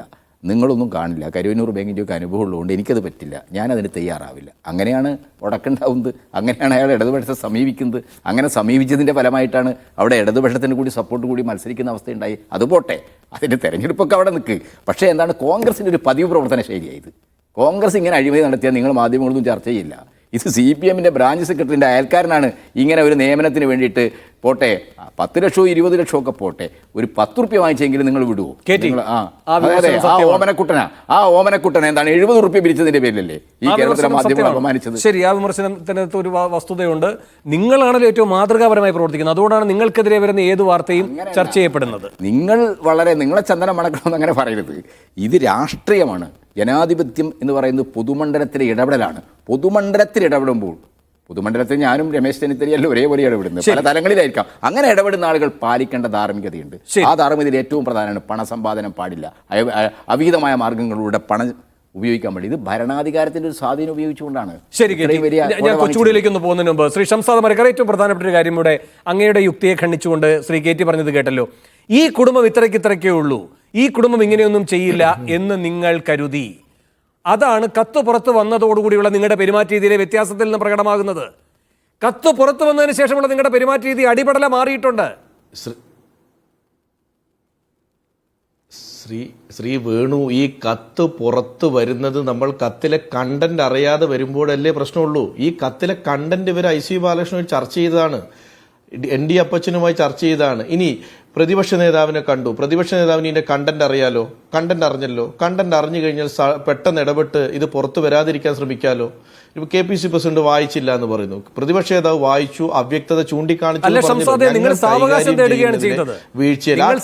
നിങ്ങളൊന്നും കാണില്ല, കരുവന്നൂർ ബാങ്കിൻ്റെയൊക്കെ അനുഭവം ഉള്ളതുകൊണ്ട് എനിക്കത് പറ്റില്ല, ഞാനതിന് തയ്യാറാവില്ല. അങ്ങനെയാണ് ഉടക്കുണ്ടാവുന്നത്. അങ്ങനെയാണ് അയാൾ ഇടതുപക്ഷത്തെ സമീപിക്കുന്നത്. അങ്ങനെ സമീപിച്ചതിൻ്റെ ഫലമായിട്ടാണ് അവിടെ ഇടതുപക്ഷത്തിന് കൂടി സപ്പോർട്ട് കൂടി മത്സരിക്കുന്ന അവസ്ഥയുണ്ടായി. അതുപോട്ടെ, അതിൻ്റെ തെരഞ്ഞെടുപ്പൊക്കെ അവിടെ നിൽക്ക്. പക്ഷേ എന്താണ്, കോൺഗ്രസിൻ്റെ ഒരു പതിവ് പ്രവർത്തന ശൈലിയായത്. കോൺഗ്രസ് ഇങ്ങനെ അഴിമതി നടത്തിയാൽ നിങ്ങൾ മാധ്യമങ്ങളൊന്നും ചർച്ച ചെയ്യില്ല. ഇത് CPMൻ്റെ ബ്രാഞ്ച് സെക്രട്ടറിൻ്റെ അയൽക്കാരനാണ് ഇങ്ങനെ ഒരു നിയമനത്തിന് വേണ്ടിയിട്ട് പോട്ടെ 10 ലക്ഷവും 20 ലക്ഷവും ഒക്കെ പോട്ടെ, ഒരു 10 റുപ്യ വാങ്ങിച്ചെങ്കിലും നിങ്ങൾ വിടുവോ? ആ ഓമനക്കുട്ടൻ എന്താണ് 70 റുപ്യ പിരിച്ചതിന്റെ പേരിലല്ലേ ഈ കേരളത്തിലെ മാധ്യമങ്ങൾ അപമാനിച്ചത്? ശരി, ആ വിമർശനത്തിനകത്ത് ഒരു വസ്തുതയുണ്ട്. നിങ്ങളാണല്ലോ ഏറ്റവും മാതൃകാപരമായി പ്രവർത്തിക്കുന്നത്. അതുകൊണ്ടാണ് നിങ്ങൾക്കെതിരെ വരുന്ന ഏത് വാർത്തയും ചർച്ച ചെയ്യപ്പെടുന്നത്. നിങ്ങളെ ചന്ദനം മണക്കണമെന്ന് അങ്ങനെ പറയരുത്. ഇത് രാഷ്ട്രീയമാണ്. ജനാധിപത്യം എന്ന് പറയുന്നത് പൊതുമണ്ഡലത്തിലെ ഇടപെടലാണ്. പൊതുമണ്ഡലത്തിൽ ഇടപെടുമ്പോൾ, പൊതുമണ്ഡലത്തിൽ ഞാനും രമേശ് ചെന്നിത്തലയല്ല ഒരേപോലെ ഇടപെടുന്നത്, പല തലങ്ങളിലായിരിക്കാം. അങ്ങനെ ഇടപെടുന്ന ആളുകൾ പാലിക്കേണ്ട ധാർമ്മികതയുണ്ട്. ആ ധാർമ്മികതയിൽ ഏറ്റവും പ്രധാനമാണ് പണസമ്പാദനം പാടില്ല, അവിഹിതമായ മാർഗങ്ങളിലൂടെ പണം ഉപയോഗിക്കാൻ വേണ്ടി. ഇത് ഭരണാധികാരത്തിന്റെ ഒരു സ്വാധീനം ഉപയോഗിച്ചുകൊണ്ടാണ്. ശരി, ഞാൻ കൊച്ചുകൂടിയിലേക്ക് ഒന്ന് പോകുന്നതിന് മുമ്പ് ശ്രീ ഷംസാദ് മരക്കാർ, ഏറ്റവും പ്രധാനപ്പെട്ട ഒരു കാര്യം ഇവിടെ അങ്ങയുടെ യുക്തിയെ ഖണ്ഡിച്ചുകൊണ്ട് ശ്രീ KT പറഞ്ഞത് കേട്ടല്ലോ. ഈ കുടുംബം ഇത്രയ്ക്കേ ഉള്ളൂ, ഈ കുടുംബം ഇങ്ങനെയൊന്നും ചെയ്യില്ല എന്ന് നിങ്ങൾ കരുതി. അതാണ് കത്ത് പുറത്ത് വന്നതോടുകൂടിയുള്ള നിങ്ങളുടെ പെരുമാറ്റ രീതിയിലെ വ്യത്യാസത്തിൽ നിന്ന് പ്രകടമാകുന്നത്. കത്ത് പുറത്തു വന്നതിന് ശേഷമുള്ള നിങ്ങളുടെ പെരുമാറ്റ രീതി അടിപടല മാറിയിട്ടുണ്ട്. ശ്രീ വേണു, ഈ കത്ത് പുറത്ത് വരുന്നത് നമ്മൾ കത്തിലെ കണ്ടന്റ് അറിയാതെ വരുമ്പോഴല്ലേ പ്രശ്നമുള്ളൂ. ഈ കത്തിലെ കണ്ടന്റ് ഇവർ IC ബാലകൃഷ്ണൻ ചർച്ച ചെയ്തതാണ്, ND അപ്പച്ചനുമായി ചർച്ച ചെയ്തതാണ്. ഇനി പ്രതിപക്ഷ നേതാവിനെ കണ്ടു, പ്രതിപക്ഷ നേതാവിന് ഇതിന്റെ കണ്ടന്റ് അറിയാലോ, കണ്ടന്റ് അറിഞ്ഞല്ലോ. കണ്ടന്റ് അറിഞ്ഞു കഴിഞ്ഞാൽ പെട്ടെന്ന് ഇടപെട്ട് ഇത് പുറത്തു വരാതിരിക്കാൻ ശ്രമിക്കാലോ. ഇപ്പൊ KPCC പ്രസിഡന്റ് വായിച്ചില്ല എന്ന് പറയുന്നു, പ്രതിപക്ഷ നേതാവ് വായിച്ചു, അവ്യക്തത ചൂണ്ടിക്കാണിച്ചു. നിങ്ങൾ സാവകാശം തേടുകയാണ് ചെയ്തത്,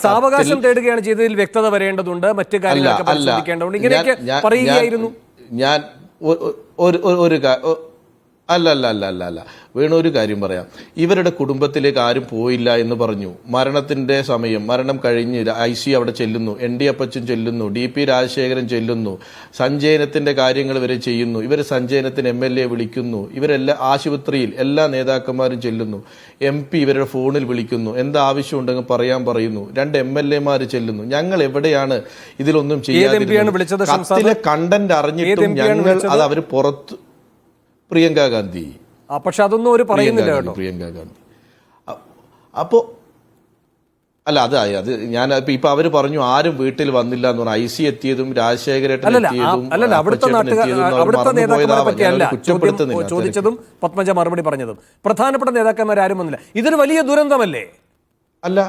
സാവകാശം തേടുകയാണ് ചെയ്തതിൽ വ്യക്തത വരേണ്ടതുണ്ട്, മറ്റു കാര്യങ്ങളൊക്കെ പരിശോധിക്കേണ്ടതുണ്ട്. ഇങ്ങനെയൊക്കെ പറയുകയായിരുന്നു. ഞാൻ അല്ല വേണു, ഒരു കാര്യം പറയാം. ഇവരുടെ കുടുംബത്തിലേക്ക് ആരും പോയില്ല എന്ന് പറഞ്ഞു. മരണത്തിന്റെ സമയം, മരണം കഴിഞ്ഞ് IC അവിടെ ചെല്ലുന്നു, ND അപ്പച്ചൻ ചെല്ലുന്നു, DP രാജശേഖരൻ ചെല്ലുന്നു, സഞ്ചയനത്തിന്റെ കാര്യങ്ങൾ ഇവരെ ചെയ്യുന്നു. ഇവർ സഞ്ചയനത്തിന് MLA വിളിക്കുന്നു, ഇവരെല്ലാം ആശുപത്രിയിൽ എല്ലാ നേതാക്കന്മാരും ചെല്ലുന്നു, MP ഇവരുടെ ഫോണിൽ വിളിക്കുന്നു, എന്താവശ്യമുണ്ടെങ്കിൽ പറയാൻ പറയുന്നു, 2 MLA ചെല്ലുന്നു. ഞങ്ങൾ എവിടെയാണ് ഇതിലൊന്നും ചെയ്യാതിരുന്നത്? കത്തിലെ കണ്ടന്റ് അറിഞ്ഞിട്ടും ഞങ്ങൾ അത് അവർ പുറത്ത് പ്രിയങ്ക ഗാന്ധി. പക്ഷെ അതൊന്നും ഒരു പറയുന്നില്ല കേട്ടോ. പ്രിയങ്ക ഗാന്ധി അപ്പോ അല്ല, അത് ഞാൻ ഇപ്പൊ അവര് പറഞ്ഞു ആരും വീട്ടിൽ വന്നില്ല എന്ന് പറഞ്ഞു. IC എത്തിയതും രാജശേഖരേട്ടൻ ചോദിച്ചതും പത്മജ മറുപടി പറഞ്ഞതും പ്രധാനപ്പെട്ട നേതാക്കന്മാരും വന്നില്ല. ഇതൊരു വലിയ ദുരന്തമല്ലേ? അല്ല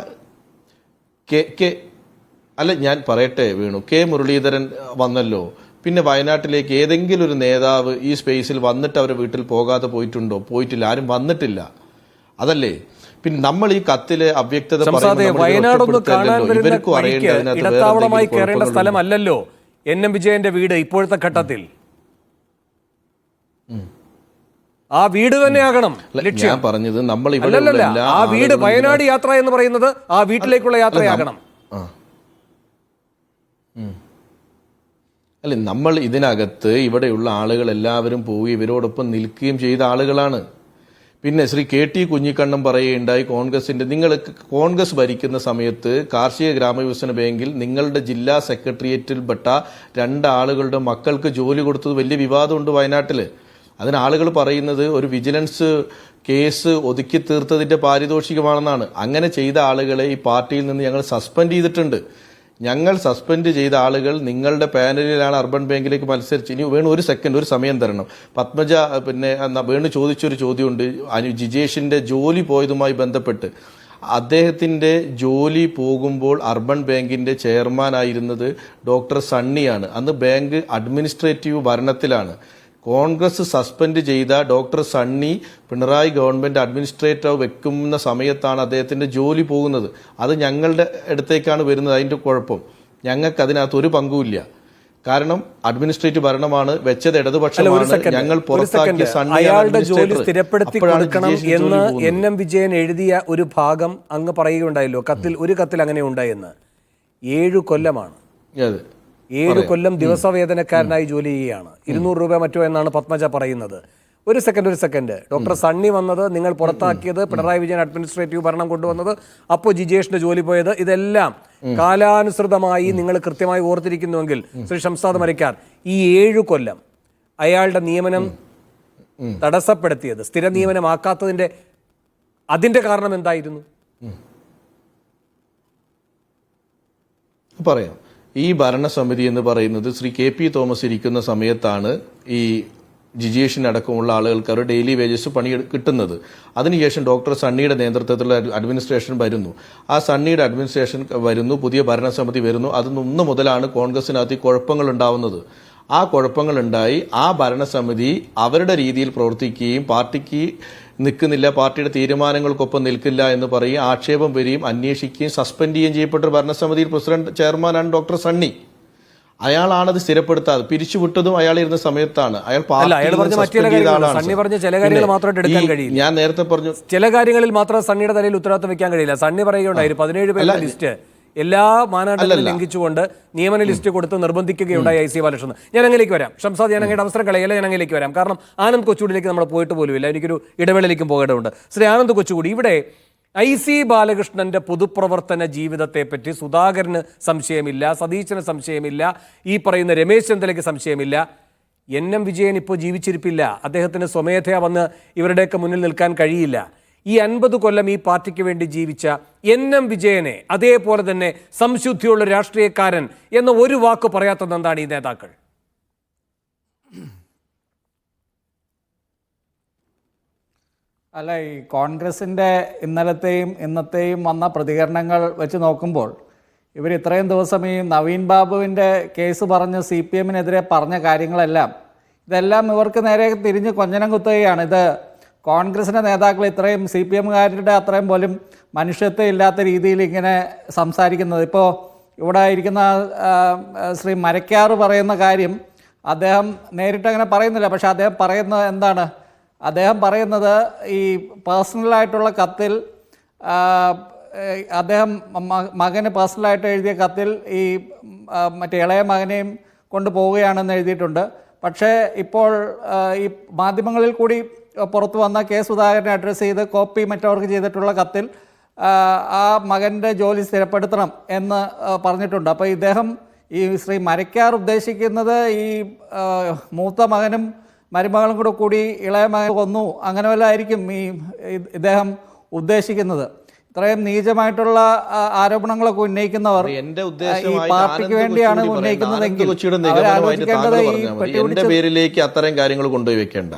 ഞാൻ പറയട്ടെ വേണു, K മുരളീധരൻ വന്നല്ലോ. പിന്നെ വയനാട്ടിലേക്ക് ഏതെങ്കിലും ഒരു നേതാവ് ഈ സ്പേസിൽ വന്നിട്ട് അവരുടെ വീട്ടിൽ പോകാതെ പോയിട്ടുണ്ടോ? പോയിട്ടില്ല, ആരും വന്നിട്ടില്ല. അതല്ലേ പിന്നെ നമ്മൾ ഈ കത്തിലെ അവ്യക്തത ഇടത്താവളമായി കയറേണ്ട സ്ഥലമല്ലല്ലോ NM വിജയന്റെ വീട് ഇപ്പോഴത്തെ ഘട്ടത്തിൽ. ആ വീട് തന്നെയാകണം ലക്ഷ്യം. ഞാൻ പറഞ്ഞത് നമ്മൾ ആ വീട് വയനാട് യാത്ര എന്ന് പറയുന്നത് ആ വീട്ടിലേക്കുള്ള യാത്രയാകണം. അല്ലെ, നമ്മൾ ഇതിനകത്ത് ഇവിടെയുള്ള ആളുകൾ എല്ലാവരും പോയി ഇവരോടൊപ്പം നിൽക്കുകയും ചെയ്ത ആളുകളാണ്. പിന്നെ ശ്രീ KT കുഞ്ഞിക്കണ്ണൻ പറയുകയുണ്ടായി കോൺഗ്രസിന്റെ, നിങ്ങൾ കോൺഗ്രസ് ഭരിക്കുന്ന സമയത്ത് കാർഷിക ഗ്രാമവികസന ബാങ്കിൽ നിങ്ങളുടെ ജില്ലാ സെക്രട്ടേറിയറ്റിൽ പെട്ട 2 ആളുകളുടെ മക്കൾക്ക് ജോലി കൊടുത്തത് വലിയ വിവാദമുണ്ട് വയനാട്ടിൽ. അതിന് ആളുകൾ പറയുന്നത് ഒരു വിജിലൻസ് കേസ് ഒതുക്കി തീർത്തതിന്റെ പാരിതോഷികമാണെന്നാണ്. അങ്ങനെ ചെയ്ത ആളുകളെ ഈ പാർട്ടിയിൽ നിന്ന് ഞങ്ങൾ സസ്പെൻഡ് ചെയ്തിട്ടുണ്ട്. ഞങ്ങൾ സസ്പെൻഡ് ചെയ്ത ആളുകൾ നിങ്ങളുടെ പാനലിലാണ് അർബൻ ബാങ്കിലേക്ക് മത്സരിച്ച്. ഇനി വേണു ഒരു സെക്കൻഡ്, ഒരു സമയം തരണം. പത്മജ പിന്നെ വേണു ചോദിച്ചൊരു ചോദ്യമുണ്ട് ജിജേഷിന്റെ ജോലി പോയതുമായി ബന്ധപ്പെട്ട്. അദ്ദേഹത്തിന്റെ ജോലി പോകുമ്പോൾ അർബൻ ബാങ്കിന്റെ ചെയർമാൻ ആയിരുന്നത് ഡോക്ടർ സണ്ണിയാണ്. അന്ന് ബാങ്ക് അഡ്മിനിസ്ട്രേറ്റീവ് ഭരണത്തിലാണ്. കോൺഗ്രസ് സസ്പെൻഡ് ചെയ്ത doctor Sunny Pinarayi government administrator വെക്കുന്ന സമയത്താണ് അദ്ദേഹത്തിന്റെ ജോലി പോകുന്നത്. അത് ഞങ്ങളുടെ അടുത്തേക്കാണ് വരുന്നത്. അതിന്റെ കുഴപ്പം ഞങ്ങൾക്ക് അതിനകത്ത് ഒരു പങ്കുമില്ല. കാരണം അഡ്മിനിസ്ട്രേറ്റീവ് ഭരണമാണ് വെച്ചത്, ഇടതുപക്ഷമാണ്. ഞങ്ങൾ പുറത്താക്കിയ അയാളുടെ ജോലി സ്ഥിരപ്പെടുത്തി കൊടുക്കണം എന്ന് NM വിജയൻ എഴുതിയ ഒരു ഭാഗം അങ്ങ് പറയുകയുണ്ടായല്ലോ കത്തിൽ. ഒരു കത്തിൽ അങ്ങനെ ഉണ്ടായെന്ന്. 7 കൊല്ലമാണ്. 7 കൊല്ലം ദിവസവേതനക്കാരനായി ജോലി ചെയ്യുകയാണ്. 200 രൂപ മറ്റോ എന്നാണ് പത്മജ പറയുന്നത്. ഒരു സെക്കൻഡ്. ഡോക്ടർ സണ്ണി വന്നത്, നിങ്ങൾ പുറത്താക്കിയത്, പിണറായി വിജയൻ അഡ്മിനിസ്ട്രേറ്റീവ് ഭരണം കൊണ്ടുവന്നത്, അപ്പോൾ ജിജേഷിന്റെ ജോലി പോയത്, ഇതെല്ലാം കാലാനുസൃതമായി നിങ്ങൾ കൃത്യമായി ഓർത്തിരിക്കുന്നുവെങ്കിൽ ശ്രീ ഷംസാദ് മരിക്കാർ, ഈ 7 കൊല്ലം അയാളുടെ നിയമനം തടസ്സപ്പെടുത്തിയത്, സ്ഥിര നിയമനമാക്കാത്തതിന്റെ അതിന്റെ കാരണം എന്തായിരുന്നു? പറയാം. ഈ ഭരണസമിതി എന്ന് പറയുന്നത് ശ്രീ KP തോമസ് ഇരിക്കുന്ന സമയത്താണ് ഈ ജിജേഷിനടക്കമുള്ള ആളുകൾക്ക് അവർ ഡെയിലി വേജസ് പണി കിട്ടുന്നത്. അതിനുശേഷം ഡോക്ടർ സണ്ണിയുടെ നേതൃത്വത്തിലുള്ള അഡ്മിനിസ്ട്രേഷൻ വരുന്നു. ആ സണ്ണിയുടെ അഡ്മിനിസ്ട്രേഷൻ വരുന്നു, പുതിയ ഭരണസമിതി വരുന്നു. അതിന് മുതലാണ് കോൺഗ്രസിനകത്ത് കുഴപ്പങ്ങൾ ഉണ്ടാവുന്നത്. ആ കുഴപ്പങ്ങളുണ്ടായി ആ ഭരണസമിതി അവരുടെ രീതിയിൽ പ്രവർത്തിക്കുകയും പാർട്ടിക്ക് നിൽക്കുന്നില്ല, പാർട്ടിയുടെ തീരുമാനങ്ങൾക്കൊപ്പം നിൽക്കില്ല എന്ന് പറയും, ആക്ഷേപം വരികയും അന്വേഷിക്കുകയും സസ്പെൻഡ് ചെയ്യുകയും ചെയ്യപ്പെട്ട ഭരണസമിതിയിൽ പ്രസിഡന്റ് ചെയർമാനാണ് ഡോക്ടർ സണ്ണി. അയാളാണത് സ്ഥിരപ്പെടുത്താതെ പിരിച്ചുവിട്ടതും അയാൾ ഇരുന്ന സമയത്താണ്. അയാൾ ഞാൻ നേരത്തെ പറഞ്ഞു ചില കാര്യങ്ങളിൽ മാത്രം സണ്ണിയുടെ തലയിൽ ഉത്തരവാദിത്തം വെക്കാൻ കഴിയില്ല. സണ്ണി പറയുകയുണ്ടായി 17 പേരുടെ ലിസ്റ്റ് എല്ലാ മാനദണ്ഡങ്ങളും ലംഘിച്ചുകൊണ്ട് നിയമന ലിസ്റ്റ് കൊടുത്ത് നിർബന്ധിക്കുകയുണ്ടായി IC ബാലകൃഷ്ണൻ. ഞാൻ അങ്ങനെയൊക്കെ വരാം. ഷംസാദ്, ഞാൻ അങ്ങയുടെ അവസരം കളയല്ല, ഞാൻ അങ്ങനെയൊക്കെ വരാം. കാരണം ആനന്ദ് കൊച്ചുകൂടിയിലേക്ക് നമ്മൾ പോയിട്ട് പോലുമില്ല, എനിക്കൊരു ഇടവേളയിലേക്കും പോകേണ്ടതുണ്ട്. ശ്രീ ആനന്ദ് കൊച്ചുകൂടി, ഇവിടെ IC ബാലകൃഷ്ണന്റെ പൊതുപ്രവർത്തന ജീവിതത്തെപ്പറ്റി സുധാകരന് സംശയമില്ല, സതീശന് സംശയമില്ല, ഈ പറയുന്ന രമേശ് ചെന്നിത്തലയ്ക്ക് സംശയമില്ല. NM വിജയൻ ഇപ്പോൾ ജീവിച്ചിരിപ്പില്ല. അദ്ദേഹത്തിന് സ്വമേധയാ വന്ന് ഇവരുടെയൊക്കെ മുന്നിൽ നിൽക്കാൻ കഴിയില്ല. ഈ 50 കൊല്ലം ഈ പാർട്ടിക്ക് വേണ്ടി ജീവിച്ച NM വിജയനെ അതേപോലെ തന്നെ സംശുദ്ധിയുള്ള രാഷ്ട്രീയക്കാരൻ എന്ന ഒരു വാക്ക് പറയാത്തത് എന്താണ് ഈ നേതാക്കൾ? അല്ല, ഈ കോൺഗ്രസിൻ്റെ ഇന്നലത്തെയും ഇന്നത്തെയും വന്ന പ്രതികരണങ്ങൾ വെച്ച് നോക്കുമ്പോൾ ഇവർ ഇത്രയും ദിവസം ഈ നവീൻ ബാബുവിൻ്റെ കേസ് പറഞ്ഞ് CPM-നെതിരെ പറഞ്ഞ കാര്യങ്ങളെല്ലാം ഇതെല്ലാം ഇവർക്ക് നേരെ തിരിഞ്ഞ് കൊഞ്ഞനം കുത്തുകയാണ്. ഇത് കോൺഗ്രസിൻ്റെ നേതാക്കൾ ഇത്രയും CPM-കാരുടെ അത്രയും പോലും മനുഷ്യത്വം ഇല്ലാത്ത രീതിയിൽ ഇങ്ങനെ സംസാരിക്കുന്നത്. ഇപ്പോൾ ഇവിടെ ഇരിക്കുന്ന ശ്രീ മരക്കാർ പറയുന്ന കാര്യം അദ്ദേഹം നേരിട്ട് അങ്ങനെ പറയുന്നില്ല, പക്ഷെ അദ്ദേഹം പറയുന്നത് എന്താണ്, അദ്ദേഹം പറയുന്നത് ഈ പേഴ്സണലായിട്ടുള്ള കത്തിൽ അദ്ദേഹം മകന് പേഴ്സണലായിട്ട് എഴുതിയ കത്തിൽ ഈ മറ്റേ ഇളയ മകനെയും കൊണ്ടുപോവുകയാണെന്ന് എഴുതിയിട്ടുണ്ട്. പക്ഷേ ഇപ്പോൾ ഈ മാധ്യമങ്ങളിൽ കൂടി പുറത്തു വന്ന കെ സുധാകരനെ അഡ്രസ്സ് ചെയ്ത് കോപ്പി മറ്റവർക്ക് ചെയ്തിട്ടുള്ള കത്തിൽ ആ മകൻ്റെ ജോലി സ്ഥിരപ്പെടുത്തണം എന്ന് പറഞ്ഞിട്ടുണ്ട്. അപ്പോൾ ഇദ്ദേഹം ഈ ശ്രീ മരക്കാർ ഉദ്ദേശിക്കുന്നത് ഈ മൂത്ത മകനും മരുമകളും കൂടി ഇളയ മകൻ കൊന്നു അങ്ങനെ വല്ല ആയിരിക്കും ഈ ഇദ്ദേഹം ഉദ്ദേശിക്കുന്നത്. ഇത്രയും നീചമായിട്ടുള്ള ആരോപണങ്ങളൊക്കെ ഉന്നയിക്കുന്നവർ ഈ പാർട്ടിക്ക് വേണ്ടിയാണ് ഉന്നയിക്കുന്നതെങ്കിൽ ആലോചിക്കേണ്ടത് ഈ പേരിലേക്ക് അത്തരം കാര്യങ്ങൾ കൊണ്ടുപോയി വെക്കേണ്ട.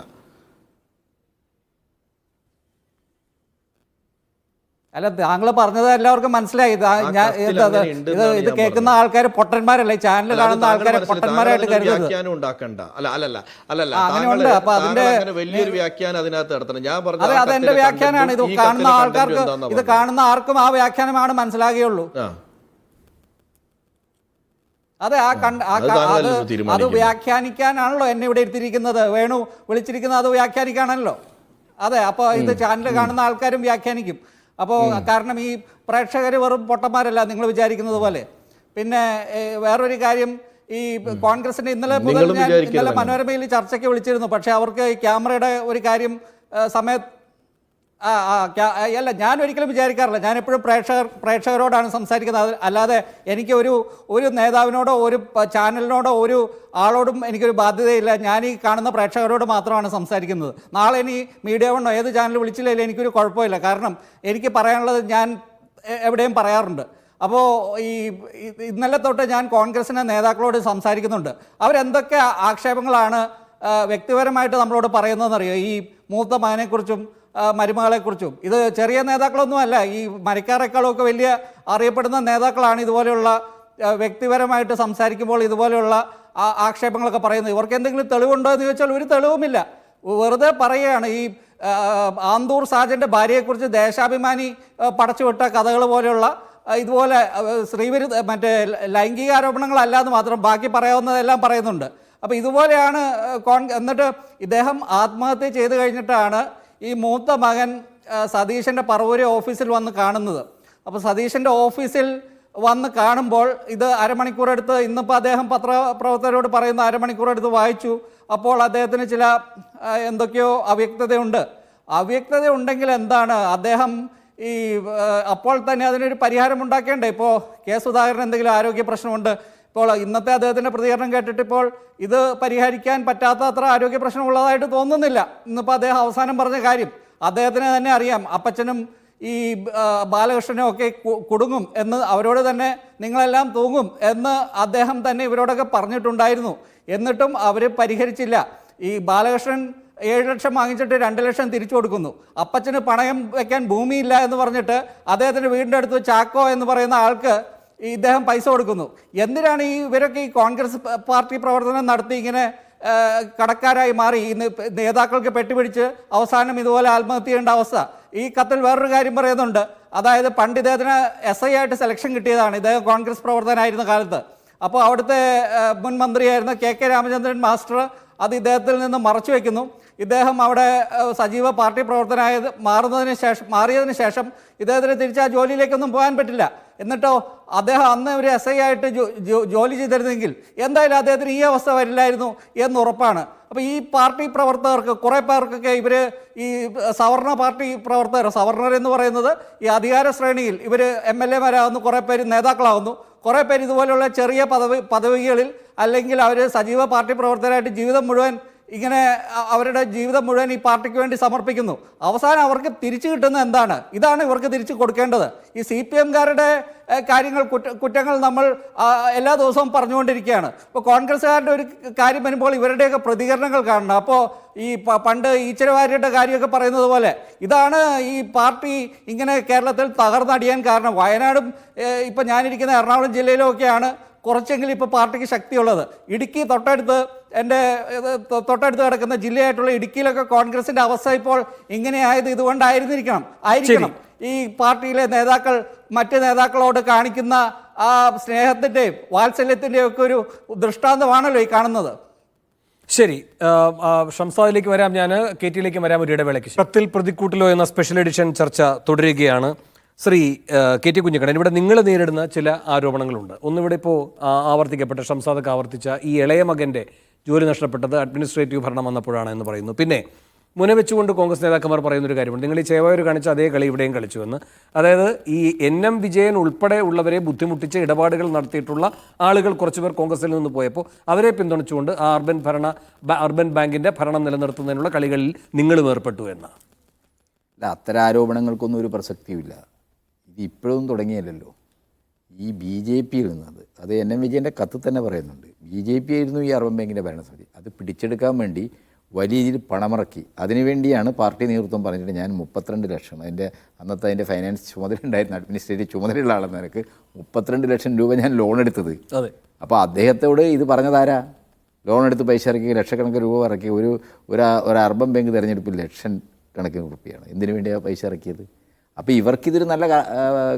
അല്ല, താങ്കൾ പറഞ്ഞത് എല്ലാവർക്കും മനസ്സിലായി. ഇത് കേൾക്കുന്ന ആൾക്കാർ പൊട്ടന്മാരല്ലേ, ചാനൽ കാണുന്ന ആൾക്കാരെ പൊട്ടന്മാരായിട്ട് കരുതുന്നത്. അങ്ങനെയുണ്ട്. അപ്പൊ അതിന്റെ വലിയൊരു വ്യാഖ്യാനം അതിനകത്ത് നടത്തണം. ഞാൻ പറഞ്ഞത് അതെ, അതെന്റെ വ്യാഖ്യാനമാണ്. ഇത് കാണുന്ന ആൾക്കാർക്ക്, ഇത് കാണുന്ന ആർക്കും ആ വ്യാഖ്യാനമാണ് മനസ്സിലാകുകയുള്ളൂ. അതെ, അത് വ്യാഖ്യാനിക്കാനാണല്ലോ എന്നെ ഇവിടെ ഇരുത്തിയിരിക്കുന്നത്, വേണു വിളിച്ചിരിക്കുന്നത് അത് വ്യാഖ്യാനിക്കാണല്ലോ. അതെ, അപ്പോൾ ഇത് ചാനൽ കാണുന്ന ആൾക്കാരും വ്യാഖ്യാനിക്കും. അപ്പോൾ കാരണം ഈ പ്രേക്ഷകർ വെറും പൊട്ടന്മാരല്ല നിങ്ങൾ വിചാരിക്കുന്നത് പോലെ. പിന്നെ വേറൊരു കാര്യം, ഈ കോൺഗ്രസിന്റെ ഇന്നലെ മനോരമയിൽ ചർച്ചയ്ക്ക് വിളിച്ചിരുന്നു. പക്ഷെ അവർക്ക് ഈ ക്യാമറയുടെ ഒരു കാര്യം അല്ല, ഞാൻ ഒരിക്കലും വിചാരിക്കാറില്ല. ഞാൻ എപ്പോഴും പ്രേക്ഷകരോടാണ് സംസാരിക്കുന്നത്. അല്ലാതെ എനിക്ക് ഒരു നേതാവിനോടോ ഒരു ചാനലിനോടോ ഒരു ആളോടും എനിക്കൊരു ബാധ്യതയില്ല. ഞാൻ ഈ കാണുന്ന പ്രേക്ഷകരോട് മാത്രമാണ് സംസാരിക്കുന്നത്. നാളെ ഇനി മീഡിയ വണ്ണോ ഏത് ചാനൽ വിളിച്ചില്ലെങ്കിൽ എനിക്കൊരു കുഴപ്പമില്ല. കാരണം എനിക്ക് പറയാനുള്ളത് ഞാൻ എവിടെയും പറയാറുണ്ട്. അപ്പോൾ ഈ ഇന്നലെ തൊട്ട് ഞാൻ കോൺഗ്രസിൻ്റെ നേതാക്കളോട് സംസാരിക്കുന്നുണ്ട്. അവരെന്തൊക്കെ ആക്ഷേപങ്ങളാണ് വ്യക്തിപരമായിട്ട് നമ്മളോട് പറയുന്നതെന്നറിയോ? ഈ മൂത്ത മകനെക്കുറിച്ചും മരുമകളെക്കുറിച്ചും. ഇത് ചെറിയ നേതാക്കളൊന്നുമല്ല, ഈ മരക്കാരെക്കാളൊക്കെ വലിയ അറിയപ്പെടുന്ന നേതാക്കളാണ് ഇതുപോലെയുള്ള വ്യക്തിപരമായിട്ട് സംസാരിക്കുമ്പോൾ ഇതുപോലെയുള്ള ആക്ഷേപങ്ങളൊക്കെ പറയുന്നത്. ഇവർക്ക് എന്തെങ്കിലും തെളിവുണ്ടോ എന്ന് ചോദിച്ചാൽ ഒരു തെളിവുമില്ല, വെറുതെ പറയുകയാണ്. ഈ ആന്തൂർ സാജൻ്റെ ഭാര്യയെക്കുറിച്ച് ദേശാഭിമാനി പടച്ചുവിട്ട കഥകൾ പോലെയുള്ള ഇതുപോലെ സ്ത്രീവിരുദ്ധ മറ്റേ ലൈംഗിക ആരോപണങ്ങളല്ലാതെ മാത്രം ബാക്കി പറയാവുന്നതെല്ലാം പറയുന്നുണ്ട്. അപ്പോൾ ഇതുപോലെയാണ് എന്നിട്ട് ഇദ്ദേഹം ആത്മഹത്യ ചെയ്ത് കഴിഞ്ഞിട്ടാണ് ഈ മൂത്ത മകൻ സതീശൻ്റെ പറവൂര് ഓഫീസിൽ വന്ന് കാണുന്നത്. അപ്പോൾ സതീശൻ്റെ ഓഫീസിൽ വന്ന് കാണുമ്പോൾ ഇത് അരമണിക്കൂറെടുത്ത്, ഇന്നിപ്പോൾ അദ്ദേഹം പത്രപ്രവർത്തകരോട് പറയുന്ന അരമണിക്കൂറെടുത്ത് വായിച്ചു. അപ്പോൾ അദ്ദേഹത്തിന് ചില എന്തൊക്കെയോ അവ്യക്തത ഉണ്ടെങ്കിൽ എന്താണ് അദ്ദേഹം ഈ അപ്പോൾ തന്നെ അതിനൊരു പരിഹാരം ഉണ്ടാക്കേണ്ടേ? ഇപ്പോൾ കെ സുധാകരൻ എന്തെങ്കിലും ആരോഗ്യ പ്രശ്നമുണ്ട്, ഇപ്പോൾ ഇന്നത്തെ അദ്ദേഹത്തിൻ്റെ പ്രതികരണം കേട്ടിട്ട് ഇപ്പോൾ ഇത് പരിഹരിക്കാൻ പറ്റാത്ത അത്ര ആരോഗ്യ പ്രശ്നമുള്ളതായിട്ട് തോന്നുന്നില്ല. ഇന്നിപ്പോൾ അദ്ദേഹം അവസാനം പറഞ്ഞ കാര്യം അദ്ദേഹത്തിന് തന്നെ അറിയാം, അപ്പച്ചനും ഈ ബാലകൃഷ്ണനും ഒക്കെ കുടുങ്ങും എന്ന്, അവരോട് തന്നെ നിങ്ങളെല്ലാം തൂങ്ങും എന്ന് അദ്ദേഹം തന്നെ ഇവരോടൊക്കെ പറഞ്ഞിട്ടുണ്ടായിരുന്നു. എന്നിട്ടും അവർ പരിഹരിച്ചില്ല. ഈ ബാലകൃഷ്ണൻ 7 ലക്ഷം വാങ്ങിച്ചിട്ട് 2 ലക്ഷം തിരിച്ചു കൊടുക്കുന്നു. അപ്പച്ചന് പണയം വെക്കാൻ ഭൂമിയില്ല എന്ന് പറഞ്ഞിട്ട് അദ്ദേഹത്തിൻ്റെ വീടിൻ്റെ അടുത്ത് ചാക്കോ എന്ന് പറയുന്ന ആൾക്ക് ഇദ്ദേഹം പൈസ കൊടുക്കുന്നു. എന്തിനാണ് ഇവരൊക്കെ ഈ കോൺഗ്രസ് പാർട്ടി പ്രവർത്തനം നടത്തി ഇങ്ങനെ കടക്കാരായി മാറി ഈ നേതാക്കൾക്ക് പെട്ടുപിടിച്ച് അവസാനം ഇതുപോലെ ആത്മഹത്യ ചെയ്യേണ്ട അവസ്ഥ? ഈ കത്തിൽ വേറൊരു കാര്യം പറയുന്നുണ്ട്. അതായത് പണ്ട് ഇദ്ദേഹത്തിന് SI ആയിട്ട് സെലക്ഷൻ കിട്ടിയതാണ്, ഇദ്ദേഹം കോൺഗ്രസ് പ്രവർത്തകനായിരുന്ന കാലത്ത്. അപ്പോൾ അവിടുത്തെ മുൻ മന്ത്രിയായിരുന്ന KK രാമചന്ദ്രൻ മാസ്റ്റർ അത് ഇദ്ദേഹത്തിൽ നിന്ന് മറച്ചു വയ്ക്കുന്നു. ഇദ്ദേഹം അവിടെ സജീവ പാർട്ടി പ്രവർത്തനായത് മാറിയതിന് ശേഷം ഇദ്ദേഹത്തിന് തിരിച്ച് ആ ജോലിയിലേക്കൊന്നും പോകാൻ പറ്റില്ല. എന്നിട്ടോ അദ്ദേഹം അന്ന് ഒരു SI ആയിട്ട് ജോലി ചെയ്തിരുന്നെങ്കിൽ എന്തായാലും അദ്ദേഹത്തിന് ഈ അവസ്ഥ വരില്ലായിരുന്നു എന്ന് ഉറപ്പാണ്. അപ്പോൾ ഈ പാർട്ടി പ്രവർത്തകർക്ക് കുറേ പേർക്കൊക്കെ ഇവർ ഈ സവർണ പാർട്ടി പ്രവർത്തകർ, സവർണർ എന്ന് പറയുന്നത് ഈ അധികാര ശ്രേണിയിൽ ഇവർ MLA-മാരാകുന്നു, കുറേ പേര് നേതാക്കളാകുന്നു, കുറേ പേര് ഇതുപോലെയുള്ള ചെറിയ പദവികളിൽ അല്ലെങ്കിൽ അവർ സജീവ പാർട്ടി പ്രവർത്തകരായിട്ട് ജീവിതം മുഴുവൻ ഇങ്ങനെ അവരുടെ ജീവിതം മുഴുവൻ ഈ പാർട്ടിക്ക് വേണ്ടി സമർപ്പിക്കുന്നു. അവസാനം അവർക്ക് തിരിച്ചു കിട്ടുന്നത് എന്താണ്? ഇതാണ് ഇവർക്ക് തിരിച്ചു കൊടുക്കേണ്ടത്. ഈ CPM-കാരുടെ കാര്യങ്ങൾ, കുറ്റങ്ങൾ നമ്മൾ എല്ലാ ദിവസവും പറഞ്ഞുകൊണ്ടിരിക്കുകയാണ്. ഇപ്പോൾ കോൺഗ്രസ്സുകാരുടെ ഒരു കാര്യം വരുമ്പോൾ ഇവരുടെയൊക്കെ പ്രതികരണങ്ങൾ കാണണം. അപ്പോൾ ഈ പണ്ട് ഈശ്വരവാര്യരുടെ കാര്യമൊക്കെ പറയുന്നത് പോലെ ഇതാണ് ഈ പാർട്ടി ഇങ്ങനെ കേരളത്തിൽ തകർന്നടിയാൻ കാരണം. വയനാടും ഇപ്പം ഞാനിരിക്കുന്ന എറണാകുളം ജില്ലയിലും ഒക്കെയാണ് കുറച്ചെങ്കിലും ഇപ്പോൾ പാർട്ടിക്ക് ശക്തിയുള്ളത്. ഇടുക്കി എൻ്റെ തൊട്ടടുത്ത് കിടക്കുന്ന ജില്ലയായിട്ടുള്ള ഇടുക്കിയിലൊക്കെ കോൺഗ്രസിൻ്റെ അവസ്ഥ ഇപ്പോൾ ഇങ്ങനെയായത് ഇതുകൊണ്ടായിരിക്കണം. ഈ പാർട്ടിയിലെ നേതാക്കൾ മറ്റ് നേതാക്കളോട് കാണിക്കുന്ന ആ സ്നേഹത്തിൻ്റെയും വാത്സല്യത്തിൻ്റെയും ഒക്കെ ഒരു ദൃഷ്ടാന്തമാണല്ലോ ഈ കാണുന്നത്. ശരി, ഷംസാദിലേക്ക് വരാം. ഞാൻ കെ ടിയിലേക്ക് വരാം ഒരു ഇടവേളയ്ക്ക്. കത്തിൽ പ്രതിക്കൂട്ടിലോ എന്ന സ്പെഷ്യൽ എഡിഷൻ ചർച്ച തുടരുകയാണ്. ശ്രീ കെ ടി കുഞ്ഞിക്കണ്ണൻ, ഇവിടെ നിങ്ങൾ നേരിടുന്ന ചില ആരോപണങ്ങളുണ്ട്. ഒന്നിവിടെ ഇപ്പോൾ ആവർത്തിക്കപ്പെട്ട, ഷംസാദൊക്കെ ആവർത്തിച്ച ഈ ഇളയ മകൻ്റെ ജോലി നഷ്ടപ്പെട്ടത് അഡ്മിനിസ്ട്രേറ്റീവ് ഭരണം വന്നപ്പോഴാണ് എന്ന് പറയുന്നു. പിന്നെ മുനവെച്ചുകൊണ്ട് കോൺഗ്രസ് നേതാക്കന്മാർ പറയുന്നൊരു കാര്യമുണ്ട്, നിങ്ങൾ ഈ ചേവായൂർ കാണിച്ച അതേ കളി ഇവിടെയും കളിച്ചു എന്ന്. അതായത് ഈ NM വിജയൻ ഉൾപ്പെടെ ഉള്ളവരെ ബുദ്ധിമുട്ടിച്ച് ഇടപാടുകൾ നടത്തിയിട്ടുള്ള ആളുകൾ കുറച്ചുപേർ കോൺഗ്രസിൽ നിന്ന് പോയപ്പോൾ അവരെ പിന്തുണച്ചുകൊണ്ട് ആ അർബൻ ബാങ്കിന്റെ ഭരണം നിലനിർത്തുന്നതിനുള്ള കളികളിൽ നിങ്ങൾ ഏർപ്പെട്ടു എന്നാണ്. അല്ല, അത്തരം ആരോപണങ്ങൾക്കൊന്നും ഒരു പ്രസക്തിയുമില്ല. ഇത് ഇപ്പോഴൊന്നും തുടങ്ങിയല്ലോ. ഈ BJP ഇരുന്നത് അത് NM വിജയൻ്റെ കത്ത് തന്നെ പറയുന്നുണ്ട്. BJP ആയിരുന്നു ഈ അർബൻ ബാങ്കിൻ്റെ ഭരണസമിതി. അത് പിടിച്ചെടുക്കാൻ വേണ്ടി വലിയ രീതിയിൽ പണമിറക്കി. അതിനുവേണ്ടിയാണ് പാർട്ടി നേതൃത്വം പറഞ്ഞിട്ട് ഞാൻ 32 ലക്ഷം, അതിൻ്റെ ഫൈനാൻസ് ചുമതല ഉണ്ടായിരുന്ന, അഡ്മിനിസ്ട്രേറ്റീവ് ചുമതലയുള്ള ആളെന്ന് നിനക്ക് 32 ലക്ഷം രൂപ ഞാൻ ലോൺ എടുത്തത്. അപ്പോൾ അദ്ദേഹത്തോട് ഇത് പറഞ്ഞതാരാ? ലോൺ എടുത്ത് പൈസ ഇറക്കി ലക്ഷക്കണക്കിന് രൂപ ഇറക്കി ഒരു അർബൻ ബാങ്ക് തിരഞ്ഞെടുപ്പിൽ ലക്ഷക്കണക്കിന് റുപ്യാണ് എന്തിനു വേണ്ടിയാണ് പൈസ ഇറക്കിയത്? അപ്പോൾ ഇവർക്കിതൊരു നല്ല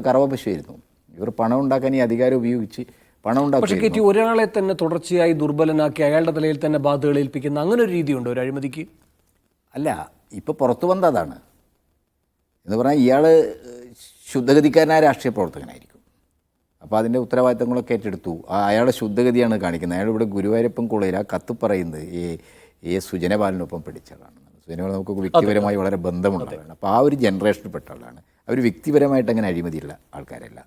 കറവ പശുവായിരുന്നു. ഇവർ പണം ഉണ്ടാക്കാൻ ഈ അധികാരം ഉപയോഗിച്ച് പണം പക്ഷേ കെ ടി ഒരാളെ തന്നെ തുടർച്ചയായി ദുർബലനാക്കി അയാളുടെ തലയിൽ തന്നെ ബാധ്യതകൾ ഏൽപ്പിക്കുന്ന അങ്ങനെ ഒരു രീതിയുണ്ടോ ഒരു അഴിമതിക്ക്? അല്ല, ഇപ്പോൾ പുറത്തു വന്നതാണ് എന്ന് പറഞ്ഞാൽ ഇയാൾ ശുദ്ധഗതിക്കാരനായ രാഷ്ട്രീയ പ്രവർത്തകനായിരിക്കും. അപ്പോൾ അതിൻ്റെ ഉത്തരവാദിത്തങ്ങളൊക്കെ ഏറ്റെടുത്തു. അയാളുടെ ശുദ്ധഗതിയാണ് കാണിക്കുന്നത്. അയാൾ ഇവിടെ ഗുരുവായൂരപ്പൻ കോളേജിൽ ആ കത്ത് പറയുന്നത് ഈ സുജനപാലിനൊപ്പം പഠിച്ചതാണ്. സുജനപാൽ നമുക്ക് വ്യക്തിപരമായി വളരെ ബന്ധമുള്ളതാണ്. അപ്പോൾ ആ ഒരു ജനറേഷനിൽപ്പെട്ട ആളാണ്. അവർ വ്യക്തിപരമായിട്ട് അങ്ങനെ അഴിമതിയുള്ള ആൾക്കാരല്ല.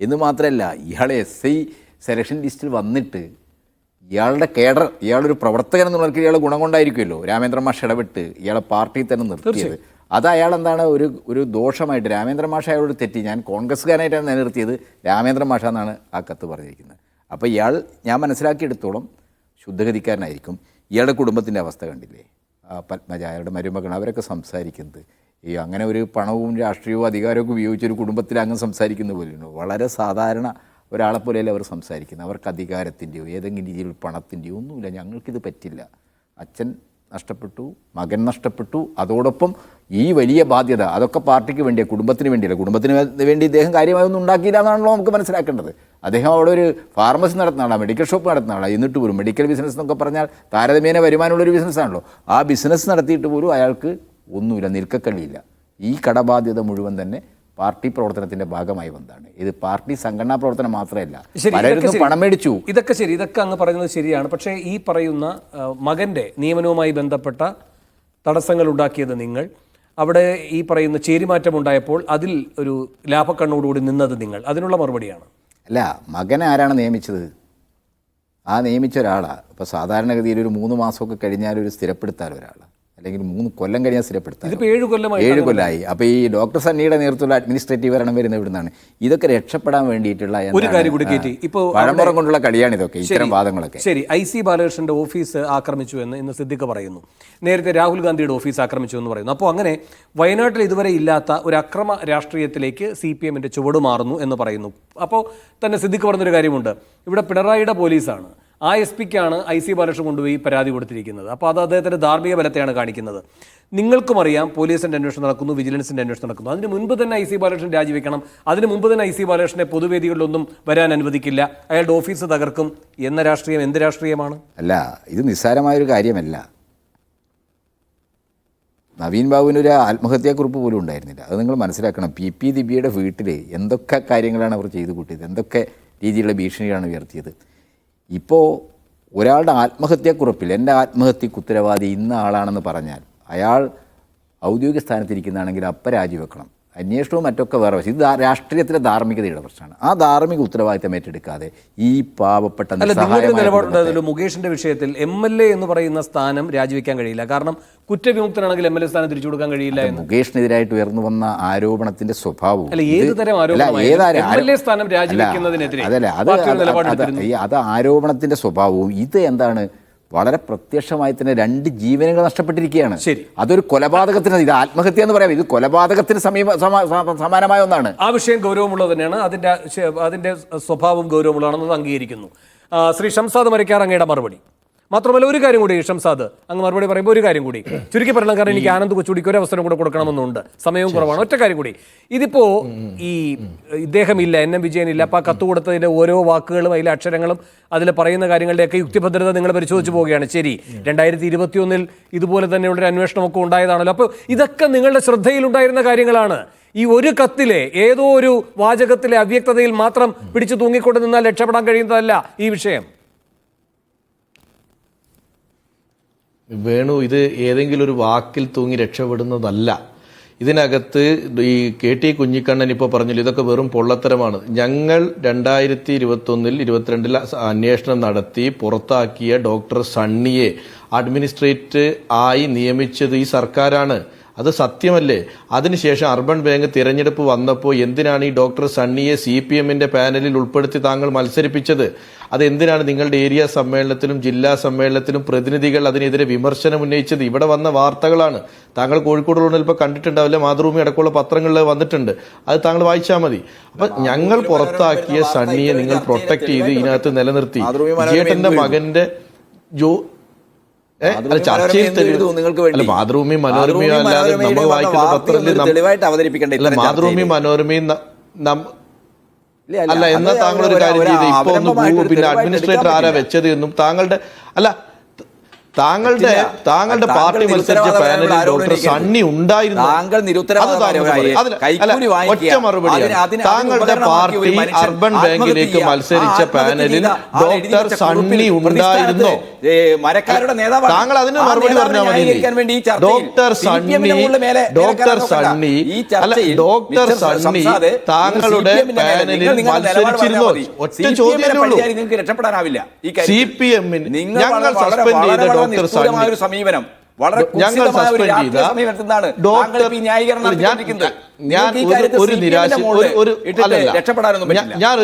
എന്ന് മാത്രമല്ല, ഇയാളെ SI സെലക്ഷൻ ലിസ്റ്റിൽ വന്നിട്ട് ഇയാളുടെ കേഡർ, ഇയാളൊരു പ്രവർത്തകൻ എന്നുള്ളവർക്ക് ഇയാൾ ഗുണം കൊണ്ടായിരിക്കുമല്ലോ രാമേന്ദ്രൻ മാഷ് ഇടപെട്ട് ഇയാളെ പാർട്ടിയിൽ തന്നെ നിർത്തിയത്. അത് അയാളെന്താണ് ഒരു ദോഷമായിട്ട് രാമേന്ദ്രൻ മാഷ് അയാളോട് തെറ്റി. ഞാൻ കോൺഗ്രസ്സുകാരനായിട്ടാണ് നിലനിർത്തിയത് രാമേന്ദ്രൻ മാഷാന്നാണ് ആ കത്ത് പറഞ്ഞിരിക്കുന്നത്. അപ്പോൾ ഇയാൾ, ഞാൻ മനസ്സിലാക്കിയെടുത്തോളം ശുദ്ധഗതിക്കാരനായിരിക്കും. ഇയാളുടെ കുടുംബത്തിൻ്റെ അവസ്ഥ കണ്ടില്ലേ? പത്മജ, അയാളുടെ മരുമകൾ, അവരൊക്കെ സംസാരിക്കുന്നത് അങ്ങനെ ഒരു പണവും രാഷ്ട്രീയവും അധികാരമൊക്കെ ഉപയോഗിച്ച് ഒരു കുടുംബത്തിൽ അങ്ങ് സംസാരിക്കുന്ന പോലെയുണ്ട്. വളരെ സാധാരണ ഒരാളെ പോലെയല്ല അവർ സംസാരിക്കുന്നത്. അവർക്ക് അധികാരത്തിൻ്റെയോ ഏതെങ്കിലും രീതിയിൽ പണത്തിൻ്റെയോ ഒന്നുമില്ല. ഞങ്ങൾക്കിത് പറ്റില്ല. അച്ഛൻ നഷ്ടപ്പെട്ടു, മകൻ നഷ്ടപ്പെട്ടു, അതോടൊപ്പം ഈ വലിയ ബാധ്യത, അതൊക്കെ പാർട്ടിക്ക് വേണ്ടിയാണ്, കുടുംബത്തിന് വേണ്ടിയല്ല. കുടുംബത്തിന് വേണ്ടി ഇദ്ദേഹം കാര്യമായൊന്നും ഉണ്ടാക്കിയില്ല എന്നാണല്ലോ നമുക്ക് മനസ്സിലാക്കേണ്ടത്. അദ്ദേഹം അവിടെ ഒരു ഫാർമസി നടത്തുന്ന ആളാണ്, മെഡിക്കൽ ഷോപ്പ് നടത്തുന്ന ആളാണ്. എന്നിട്ട് പോലും മെഡിക്കൽ ബിസിനസ് എന്നൊക്കെ പറഞ്ഞാൽ താരതമ്യേന വരുമാനമുള്ളൊരു ബിസിനസ്സാണല്ലോ. ആ ബിസിനസ് നടത്തിയിട്ട് പോലും അയാൾക്ക് ഒന്നുമില്ല, നിൽക്കക്കള്ളിയില്ല. ഈ കടബാധ്യത മുഴുവൻ തന്നെ പാർട്ടി പ്രവർത്തനത്തിന്റെ ഭാഗമായി വന്നതാണ്. ഇത് പാർട്ടി സംഘടനാ പ്രവർത്തനം മാത്രമല്ല, പലരും പണം മേടിച്ചു. ഇതൊക്കെ ശരി, ഇതൊക്കെ അങ്ങ് പറയുന്നത് ശരിയാണ്. പക്ഷേ ഈ പറയുന്ന മകന്റെ നിയമനവുമായി ബന്ധപ്പെട്ട തടസ്സങ്ങൾ ഉണ്ടാക്കിയത് നിങ്ങൾ, അവിടെ ഈ പറയുന്ന ചേരിമാറ്റം ഉണ്ടായപ്പോൾ അതിൽ ഒരു ലാഭക്കണ്ണോടുകൂടി നിന്നത് നിങ്ങൾ, അതിനുള്ള മറുപടിയാണ്. അല്ല, മകനെ ആരാണ് നിയമിച്ചത്? ആ നിയമിച്ച ഒരാളാണ്. ഇപ്പോൾ സാധാരണഗതിയിൽ ഒരു 3 മാസമൊക്കെ കഴിഞ്ഞാൽ ഒരു സ്ഥിരപ്പെടുത്താൻ ഒരാളാണ്, അല്ലെങ്കിൽ 3 കൊല്ലം കഴിഞ്ഞാൽ സ്ഥിരപ്പെടുത്താൻ. 7 കൊല്ലമായി. അപ്പോൾ ഈ ഡോക്ടർ സണ്ണിയുടെ നേതൃത്വത്തിലുള്ള അഡ്മിനിസ്ട്രേറ്റീവ് ഭരണം വരുന്നത് ഇവിടുന്നാണ്. ഇതൊക്കെ രക്ഷപ്പെടാൻ വേണ്ടിയിട്ടുള്ള ഒരു കാര്യം കൂടി കേട്ടി, ഇപ്പോൾ പഴമ്പുറം കൊണ്ടുള്ള കളിയാണ് ഇതൊക്കെ, ഇത്തരം വാദങ്ങളൊക്കെ. ശരി, IC ബാലകൃഷ്ണന്റെ ഓഫീസ് ആക്രമിച്ചു എന്ന് ഇന്ന് സിദ്ദിഖ് പറയുന്നു. നേരത്തെ രാഹുൽ ഗാന്ധിയുടെ ഓഫീസ് ആക്രമിച്ചു എന്ന് പറയുന്നു. അപ്പോൾ അങ്ങനെ വയനാട്ടിൽ ഇതുവരെ ഇല്ലാത്ത ഒരു അക്രമ രാഷ്ട്രീയത്തിലേക്ക് CPMന്റെ ചുവടുമാറുന്നു എന്ന് പറയുന്നു. അപ്പോൾ തന്നെ സിദ്ദിഖ് പറഞ്ഞൊരു കാര്യമുണ്ട്, ഇവിടെ പിണറായിയുടെ പോലീസാണ്, ആ SP-ക്കാണ് IC ബാലകൃഷ്ണൻ കൊണ്ടുപോയി പരാതി കൊടുത്തിരിക്കുന്നത്. അപ്പോൾ അത് അദ്ദേഹത്തിൻ്റെ ധാർമ്മിക ബലത്തെയാണ് കാണിക്കുന്നത്. നിങ്ങൾക്കും അറിയാം പോലീസിൻ്റെ അന്വേഷണം നടക്കുന്നു, വിജിലൻസിൻ്റെ അന്വേഷണം നടക്കുന്നു. അതിന് മുൻപ് തന്നെ IC ബാലകൃഷ്ണൻ രാജിവെക്കണം, അതിന് മുമ്പ് തന്നെ IC ബാലകൃഷ്ണനെ പൊതുവേദികളിലൊന്നും വരാൻ അനുവദിക്കില്ല, അയാളുടെ ഓഫീസ് തകർക്കും എന്ന രാഷ്ട്രീയം എന്ത് രാഷ്ട്രീയമാണ്? അല്ല, ഇത് നിസ്സാരമായൊരു കാര്യമല്ല. നവീൻ ബാബുവിനൊരു ആത്മഹത്യാക്കുറിപ്പ് പോലും ഉണ്ടായിരുന്നില്ല. അത് നിങ്ങൾ മനസ്സിലാക്കണം. PP ദിവ്യയുടെ വീട്ടിൽ എന്തൊക്കെ കാര്യങ്ങളാണ് അവർ ചെയ്തു കൂട്ടിയത്, എന്തൊക്കെ രീതിയിലുള്ള ഭീഷണിയാണ് ഉയർത്തിയത്. ഇപ്പോൾ ഒരാളുടെ ആത്മഹത്യാക്കുറിപ്പിൽ എൻ്റെ ആത്മഹത്യക്ക് ഉത്തരവാദി ഇന്ന ആളാണെന്ന് പറഞ്ഞാൽ അയാൾ ഔദ്യോഗിക സ്ഥാനത്തിരിക്കുന്നതാണെങ്കിൽ അപ്പം രാജിവെക്കണം. അന്വേഷണവും മറ്റൊക്കെ വേറെ വശം. ഇത് രാഷ്ട്രീയത്തിലെ ധാർമ്മികതയുടെ പ്രശ്നമാണ്. ആ ധാർമ്മിക ഉത്തരവാദിത്തം ഏറ്റെടുക്കാതെ ഈ പാവപ്പെട്ട മുകേഷിന്റെ വിഷയത്തിൽ MLA എന്ന് പറയുന്ന സ്ഥാനം രാജിവെക്കാൻ കഴിയില്ല, കാരണം കുറ്റവിമുക്തനാണെങ്കിൽ MLA സ്ഥാനം തിരിച്ചു കൊടുക്കാൻ കഴിയില്ല. മുകേഷിനെതിരായിട്ട് ഉയർന്നു വന്ന ആരോപണത്തിന്റെ സ്വഭാവവും അത് ആരോപണത്തിന്റെ സ്വഭാവവും ഇത് എന്താണ് വളരെ പ്രത്യക്ഷമായി തന്നെ 2 ജീവനുകൾ നഷ്ടപ്പെട്ടിരിക്കുകയാണ്. അതൊരു കൊലപാതകത്തിന്, ഇത് ആത്മഹത്യ എന്ന് പറയാം, ഇത് കൊലപാതകത്തിന് സമാനമായ ഒന്നാണ്. ആ വിഷയം ഗൗരവമുള്ളത് തന്നെയാണ്, അതിന്റെ സ്വഭാവം ഗൗരവമുള്ളതാണെന്നത് അംഗീകരിക്കുന്നു. ശ്രീ ഷംസാദ് മരക്കാർ, അങ്ങയുടെ മറുപടി. മാത്രമല്ല ഒരു കാര്യം കൂടി ഷംസാദ് അങ്ങ് മറുപടി പറയുമ്പോൾ ഒരു കാര്യം കൂടി ചുരുക്കി പറയണം, കാരണം എനിക്ക് ആനന്ദ് കൊച്ചുടിക്ക് ഒരു അവസരം കൂടെ കൊടുക്കണമെന്നുണ്ട്, സമയവും കുറവാണ്. ഒറ്റ കാര്യം കൂടി, ഇതിപ്പോ ഈ ഇദ്ദേഹം ഇല്ല, NM വിജയൻ ഇല്ല, അപ്പൊ ആ കത്ത് കൊടുത്തതിന്റെ ഓരോ വാക്കുകളും അതിലെ അക്ഷരങ്ങളും അതിൽ പറയുന്ന കാര്യങ്ങളുടെയൊക്കെ യുക്തിഭദ്രത നിങ്ങൾ പരിശോധിച്ച് പോവുകയാണ്. ശരി, 2021 ഇതുപോലെ തന്നെയുള്ളൊരു അന്വേഷണമൊക്കെ ഉണ്ടായതാണല്ലോ. അപ്പോൾ ഇതൊക്കെ നിങ്ങളുടെ ശ്രദ്ധയിലുണ്ടായിരുന്ന കാര്യങ്ങളാണ്. ഈ ഒരു കത്തിലെ ഏതോ ഒരു വാചകത്തിലെ അവ്യക്തതയിൽ മാത്രം പിടിച്ചു തൂങ്ങിക്കൊണ്ട് നിന്നാൽ രക്ഷപ്പെടാൻ കഴിയുന്നതല്ല ഈ വിഷയം. വേണു, ഇത് ഏതെങ്കിലും ഒരു വാക്കിൽ തൂങ്ങി രക്ഷപ്പെടുന്നതല്ല. ഇതിനകത്ത് ഈ KT കുഞ്ഞിക്കണ്ണൻ ഇപ്പോൾ പറഞ്ഞില്ല, ഇതൊക്കെ വെറും പൊള്ളത്തരമാണ്. ഞങ്ങൾ 2021-22 അന്വേഷണം നടത്തി പുറത്താക്കിയ ഡോക്ടർ സണ്ണിയെ അഡ്മിനിസ്ട്രേറ്റ് ആയി നിയമിച്ചത് ഈ സർക്കാരാണ്. അത് സത്യമല്ലേ? അതിനുശേഷം അർബൻ ബാങ്ക് തിരഞ്ഞെടുപ്പ് വന്നപ്പോൾ എന്തിനാണ് ഈ ഡോക്ടർ സണ്ണിയെ CPM-ന്റെ പാനലിൽ ഉൾപ്പെടുത്തി താങ്കൾ മത്സരിപ്പിച്ചത്? അതെന്തിനാണ് നിങ്ങളുടെ ഏരിയ സമ്മേളനത്തിലും ജില്ലാ സമ്മേളനത്തിലും പ്രതിനിധികൾ അതിനെതിരെ വിമർശനം ഉന്നയിച്ചത്? ഇവിടെ വന്ന വാർത്തകളാണ്. താങ്കൾ കോഴിക്കോടുള്ള ചിലപ്പോൾ കണ്ടിട്ടുണ്ടാവില്ല, മാതൃഭൂമി അടക്കമുള്ള പത്രങ്ങളിൽ വന്നിട്ടുണ്ട്, അത് താങ്കൾ വായിച്ചാൽ മതി. അപ്പൊ ഞങ്ങൾ പുറത്താക്കിയ സണ്ണിയെ നിങ്ങൾ പ്രൊട്ടക്ട് ചെയ്ത് ഇതിനകത്ത് നിലനിർത്തി. വിജയേട്ടന്റെ മകന്റെ മാതൃഭൂമി മനോരമയോ അല്ലാതെ നമ്മൾ വായിക്കുന്ന പത്രത്തിൽ മാതൃഭൂമി മനോരമയും അല്ല എന്നാ താങ്കൾ ഒരു കാര്യം ചെയ്ത് ഇപ്പൊ ഒന്ന് പിന്നെ അഡ്മിനിസ്ട്രേറ്റർ ആരാ വെച്ചത് എന്നും താങ്കളുടെ പാർട്ടി മത്സരിച്ച പാനലിൽ ഡോക്ടർ സണ്ണി ഉണ്ടായിരുന്നു. ഒറ്റ മറുപടിയാണ്, താങ്കളുടെ പാർട്ടി അർബൻ ബാങ്കിലേക്ക് മത്സരിച്ച പാനലിൽ ഡോക്ടർ സണ്ണി ഉണ്ടായിരുന്നോ? താങ്കൾ അതിന് മറുപടി പറഞ്ഞാൽ മതി. ഡോക്ടർ സണ്ണി താങ്കളുടെ പാനലിൽ മത്സരിച്ചിരുന്നോ? ഒറ്റ ചോദ്യമേ ഉള്ളൂ. CPM-ന് ഞങ്ങൾ സസ്പെൻഡ് ചെയ്ത ഡോക്ടർ സണ്ണി സമീപനം ഞങ്ങൾ സസ്പെൻഡ് ചെയ്ത ഒരു നിരാശ ഞാൻ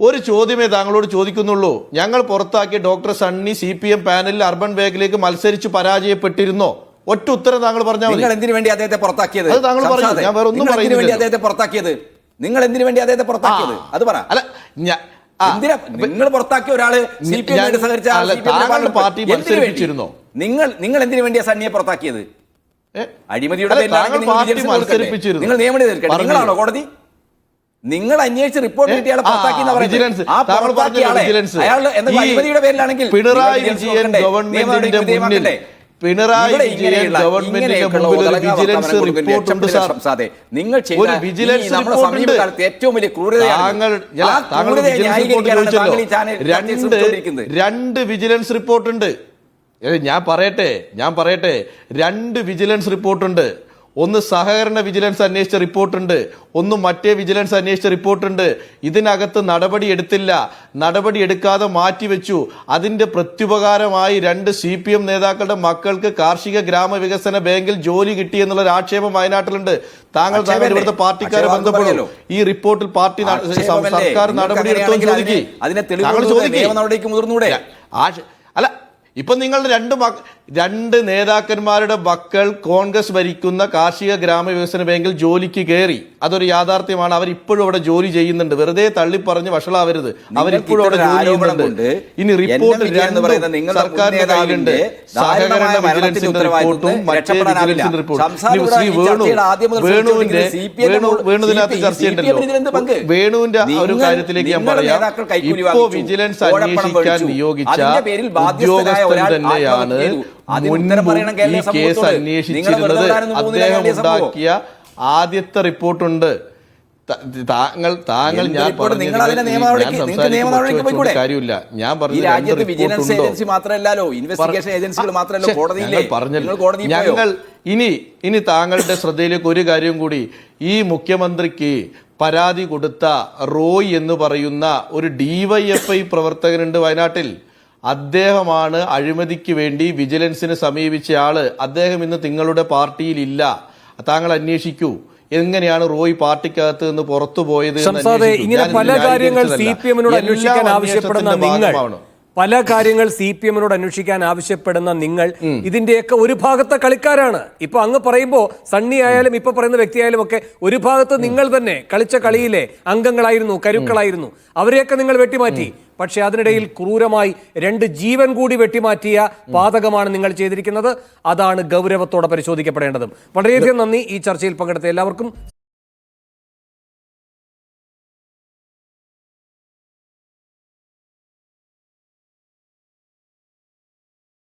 ഒരു ചോദ്യമേ താങ്കളോട് ചോദിക്കുന്നുള്ളൂ. ഞങ്ങൾ പുറത്താക്കിയ ഡോക്ടർ സണ്ണി CPM പാനലിൽ അർബൻ ബാങ്കിലേക്ക് മത്സരിച്ച് പരാജയപ്പെട്ടിരുന്നോ? ഒറ്റ ഉത്തരം താങ്കൾ പറഞ്ഞാൽ മതി. നിങ്ങൾ എന്തിനു വേണ്ടി അദ്ദേഹത്തെ പുറത്താക്കിയത്? അത് താങ്കൾ പറഞ്ഞു. ഞാൻ വേറെ ഒന്നും പറയുന്നില്ല. അദ്ദേഹത്തെ പുറത്താക്കിയത് നിങ്ങൾ എന്തിനു വേണ്ടി അദ്ദേഹത്തെ പുറത്താക്കിയത്? അത് പറ. അല്ല, നിങ്ങൾ പുറത്താക്കിയ ഒരാള് താങ്കളുടെ പാർട്ടി മത്സരിപ്പിച്ചിരുന്നോ? നിങ്ങൾ എന്തിനു വേണ്ടിയാ സണ്ണിയെ പുറത്താക്കിയത്? അഴിമതിയുടെ മത്സരിപ്പിച്ചിരുന്നു. നിങ്ങൾ നിയമനം തീർക്കണം. നിങ്ങളാണോ കോടതി? നിങ്ങൾ അന്വേഷിച്ച് റിപ്പോർട്ട് കിട്ടിയ ആളെ പുറത്താക്കിയെന്ന് പറയുന്നത്. ആ പുറത്താക്കിയ ആളെ അയാൾ എന്തെങ്കിലും അഴിമതിയുടെ പേരിലാണെങ്കിൽ പിണറായി വിജയൻ ഗവൺമെന്റിന്റെ മുന്നിൽ വിജിലൻസ് റിപ്പോർട്ടുണ്ട് സാർ. നിങ്ങൾ ഒരു വിജിലൻസ് റിപ്പോർട്ടുണ്ട്. ഏറ്റവും വലിയ ക്രൂരതയാണ്. രണ്ട് വിജിലൻസ് റിപ്പോർട്ടുണ്ട്. ഞാൻ പറയട്ടെ 2 വിജിലൻസ് റിപ്പോർട്ടുണ്ട്. ഒന്ന് സഹകരണ വിജിലൻസ് അന്വേഷിച്ച റിപ്പോർട്ടുണ്ട്, ഒന്ന് മറ്റേ വിജിലൻസ് അന്വേഷിച്ച റിപ്പോർട്ടുണ്ട്. ഇതിനകത്ത് നടപടി എടുത്തില്ല, നടപടി എടുക്കാതെ മാറ്റിവെച്ചു. അതിന്റെ പ്രത്യുപകാരമായി 2 CPM നേതാക്കളുടെ മക്കൾക്ക് കാർഷിക ഗ്രാമവികസന ബാങ്കിൽ ജോലി കിട്ടി എന്നുള്ളൊരു ആക്ഷേപം വയനാട്ടിലുണ്ട്. താങ്കൾ ഇവിടുത്തെ പാർട്ടിക്കാരെ ബന്ധപ്പെടുമല്ലോ. ഈ റിപ്പോർട്ടിൽ പാർട്ടി സർക്കാർ നടപടി എടുത്തോ ചോദിക്കേ. അല്ല, ഇപ്പൊ നിങ്ങളുടെ 2 നേതാക്കന്മാരുടെ മക്കൾ കോൺഗ്രസ് ഭരിക്കുന്ന കാർഷിക ഗ്രാമവികസന ബാങ്കിൽ ജോലിക്ക് കയറി. അതൊരു യാഥാർത്ഥ്യമാണ്. അവരിപ്പോഴും അവിടെ ജോലി ചെയ്യുന്നുണ്ട്. വെറുതെ തള്ളിപ്പറഞ്ഞ് വഷളാവരുത്. അവരിപ്പോഴും അവിടെ ജോലി ചെയ്യുന്നുണ്ട്. ഇനി റിപ്പോർട്ട് സർക്കാരിന്റെ കയ്യിലുണ്ട്. സഹകരണ വിജിലൻസിന്റെ റിപ്പോർട്ടും മറ്റേ വിജിലൻസിന്റെ റിപ്പോർട്ടും. ശ്രീ വേണുവിനകത്ത് ചർച്ചയുണ്ടല്ലോ. വേണുവിന്റെ ഒരു കാര്യത്തിലേക്ക് ഞാൻ പറയാം. ഇപ്പോ വിജിലൻസ് അന്വേഷിക്കാൻ നിയോഗിച്ച ഉദ്യോഗസ്ഥൻ തന്നെയാണ് ഈ കേസ് അന്വേഷിച്ചിരുന്നത്. അദ്ദേഹം ഉണ്ടാക്കിയ ആദ്യത്തെ റിപ്പോർട്ടുണ്ട്. താങ്കൾ ഞാൻ കാര്യമില്ല. ഞാൻ ഞങ്ങൾ ഇനി താങ്കളുടെ ശ്രദ്ധയിലേക്ക് ഒരു കാര്യം കൂടി. ഈ മുഖ്യമന്ത്രിക്ക് പരാതി കൊടുത്ത റോയ് എന്ന് പറയുന്ന ഒരു DYFI പ്രവർത്തകനുണ്ട് വയനാട്ടിൽ. അദ്ദേഹമാണ് അഴിമതിക്ക് വേണ്ടി വിജിലൻസിനെ സമീപിച്ച ആള്. അദ്ദേഹം ഇന്ന് നിങ്ങളുടെ പാർട്ടിയിൽ ഇല്ല. താങ്കൾ അന്വേഷിക്കൂ, എങ്ങനെയാണ് റോയ് പാർട്ടിക്കകത്ത് നിന്ന് പുറത്തു പോയത്. ഇങ്ങനെ പല കാര്യങ്ങൾ CPM-നോട് അന്വേഷിക്കാൻ ആവശ്യപ്പെടുന്ന നിങ്ങൾ ഇതിന്റെയൊക്കെ ഒരു ഭാഗത്തെ കളിക്കാരാണ്. ഇപ്പൊ അങ്ങ് പറയുമ്പോ സണ്ണി ആയാലും ഇപ്പൊ പറയുന്ന വ്യക്തിയായാലും ഒക്കെ ഒരു ഭാഗത്ത് നിങ്ങൾ തന്നെ കളിച്ച കളിയിലെ അംഗങ്ങളായിരുന്നു, കരുക്കളായിരുന്നു. അവരെയൊക്കെ നിങ്ങൾ വെട്ടിമാറ്റി. പക്ഷേ അതിനിടയിൽ ക്രൂരമായി 2 ജീവൻ കൂടി വെട്ടിമാറ്റിയ പാതകമാണ് നിങ്ങൾ ചെയ്തിരിക്കുന്നത്. അതാണ് ഗൗരവത്തോടെ പരിശോധിക്കപ്പെടേണ്ടതും. വളരെയധികം നന്ദി ഈ ചർച്ചയിൽ പങ്കെടുത്ത എല്ലാവർക്കും.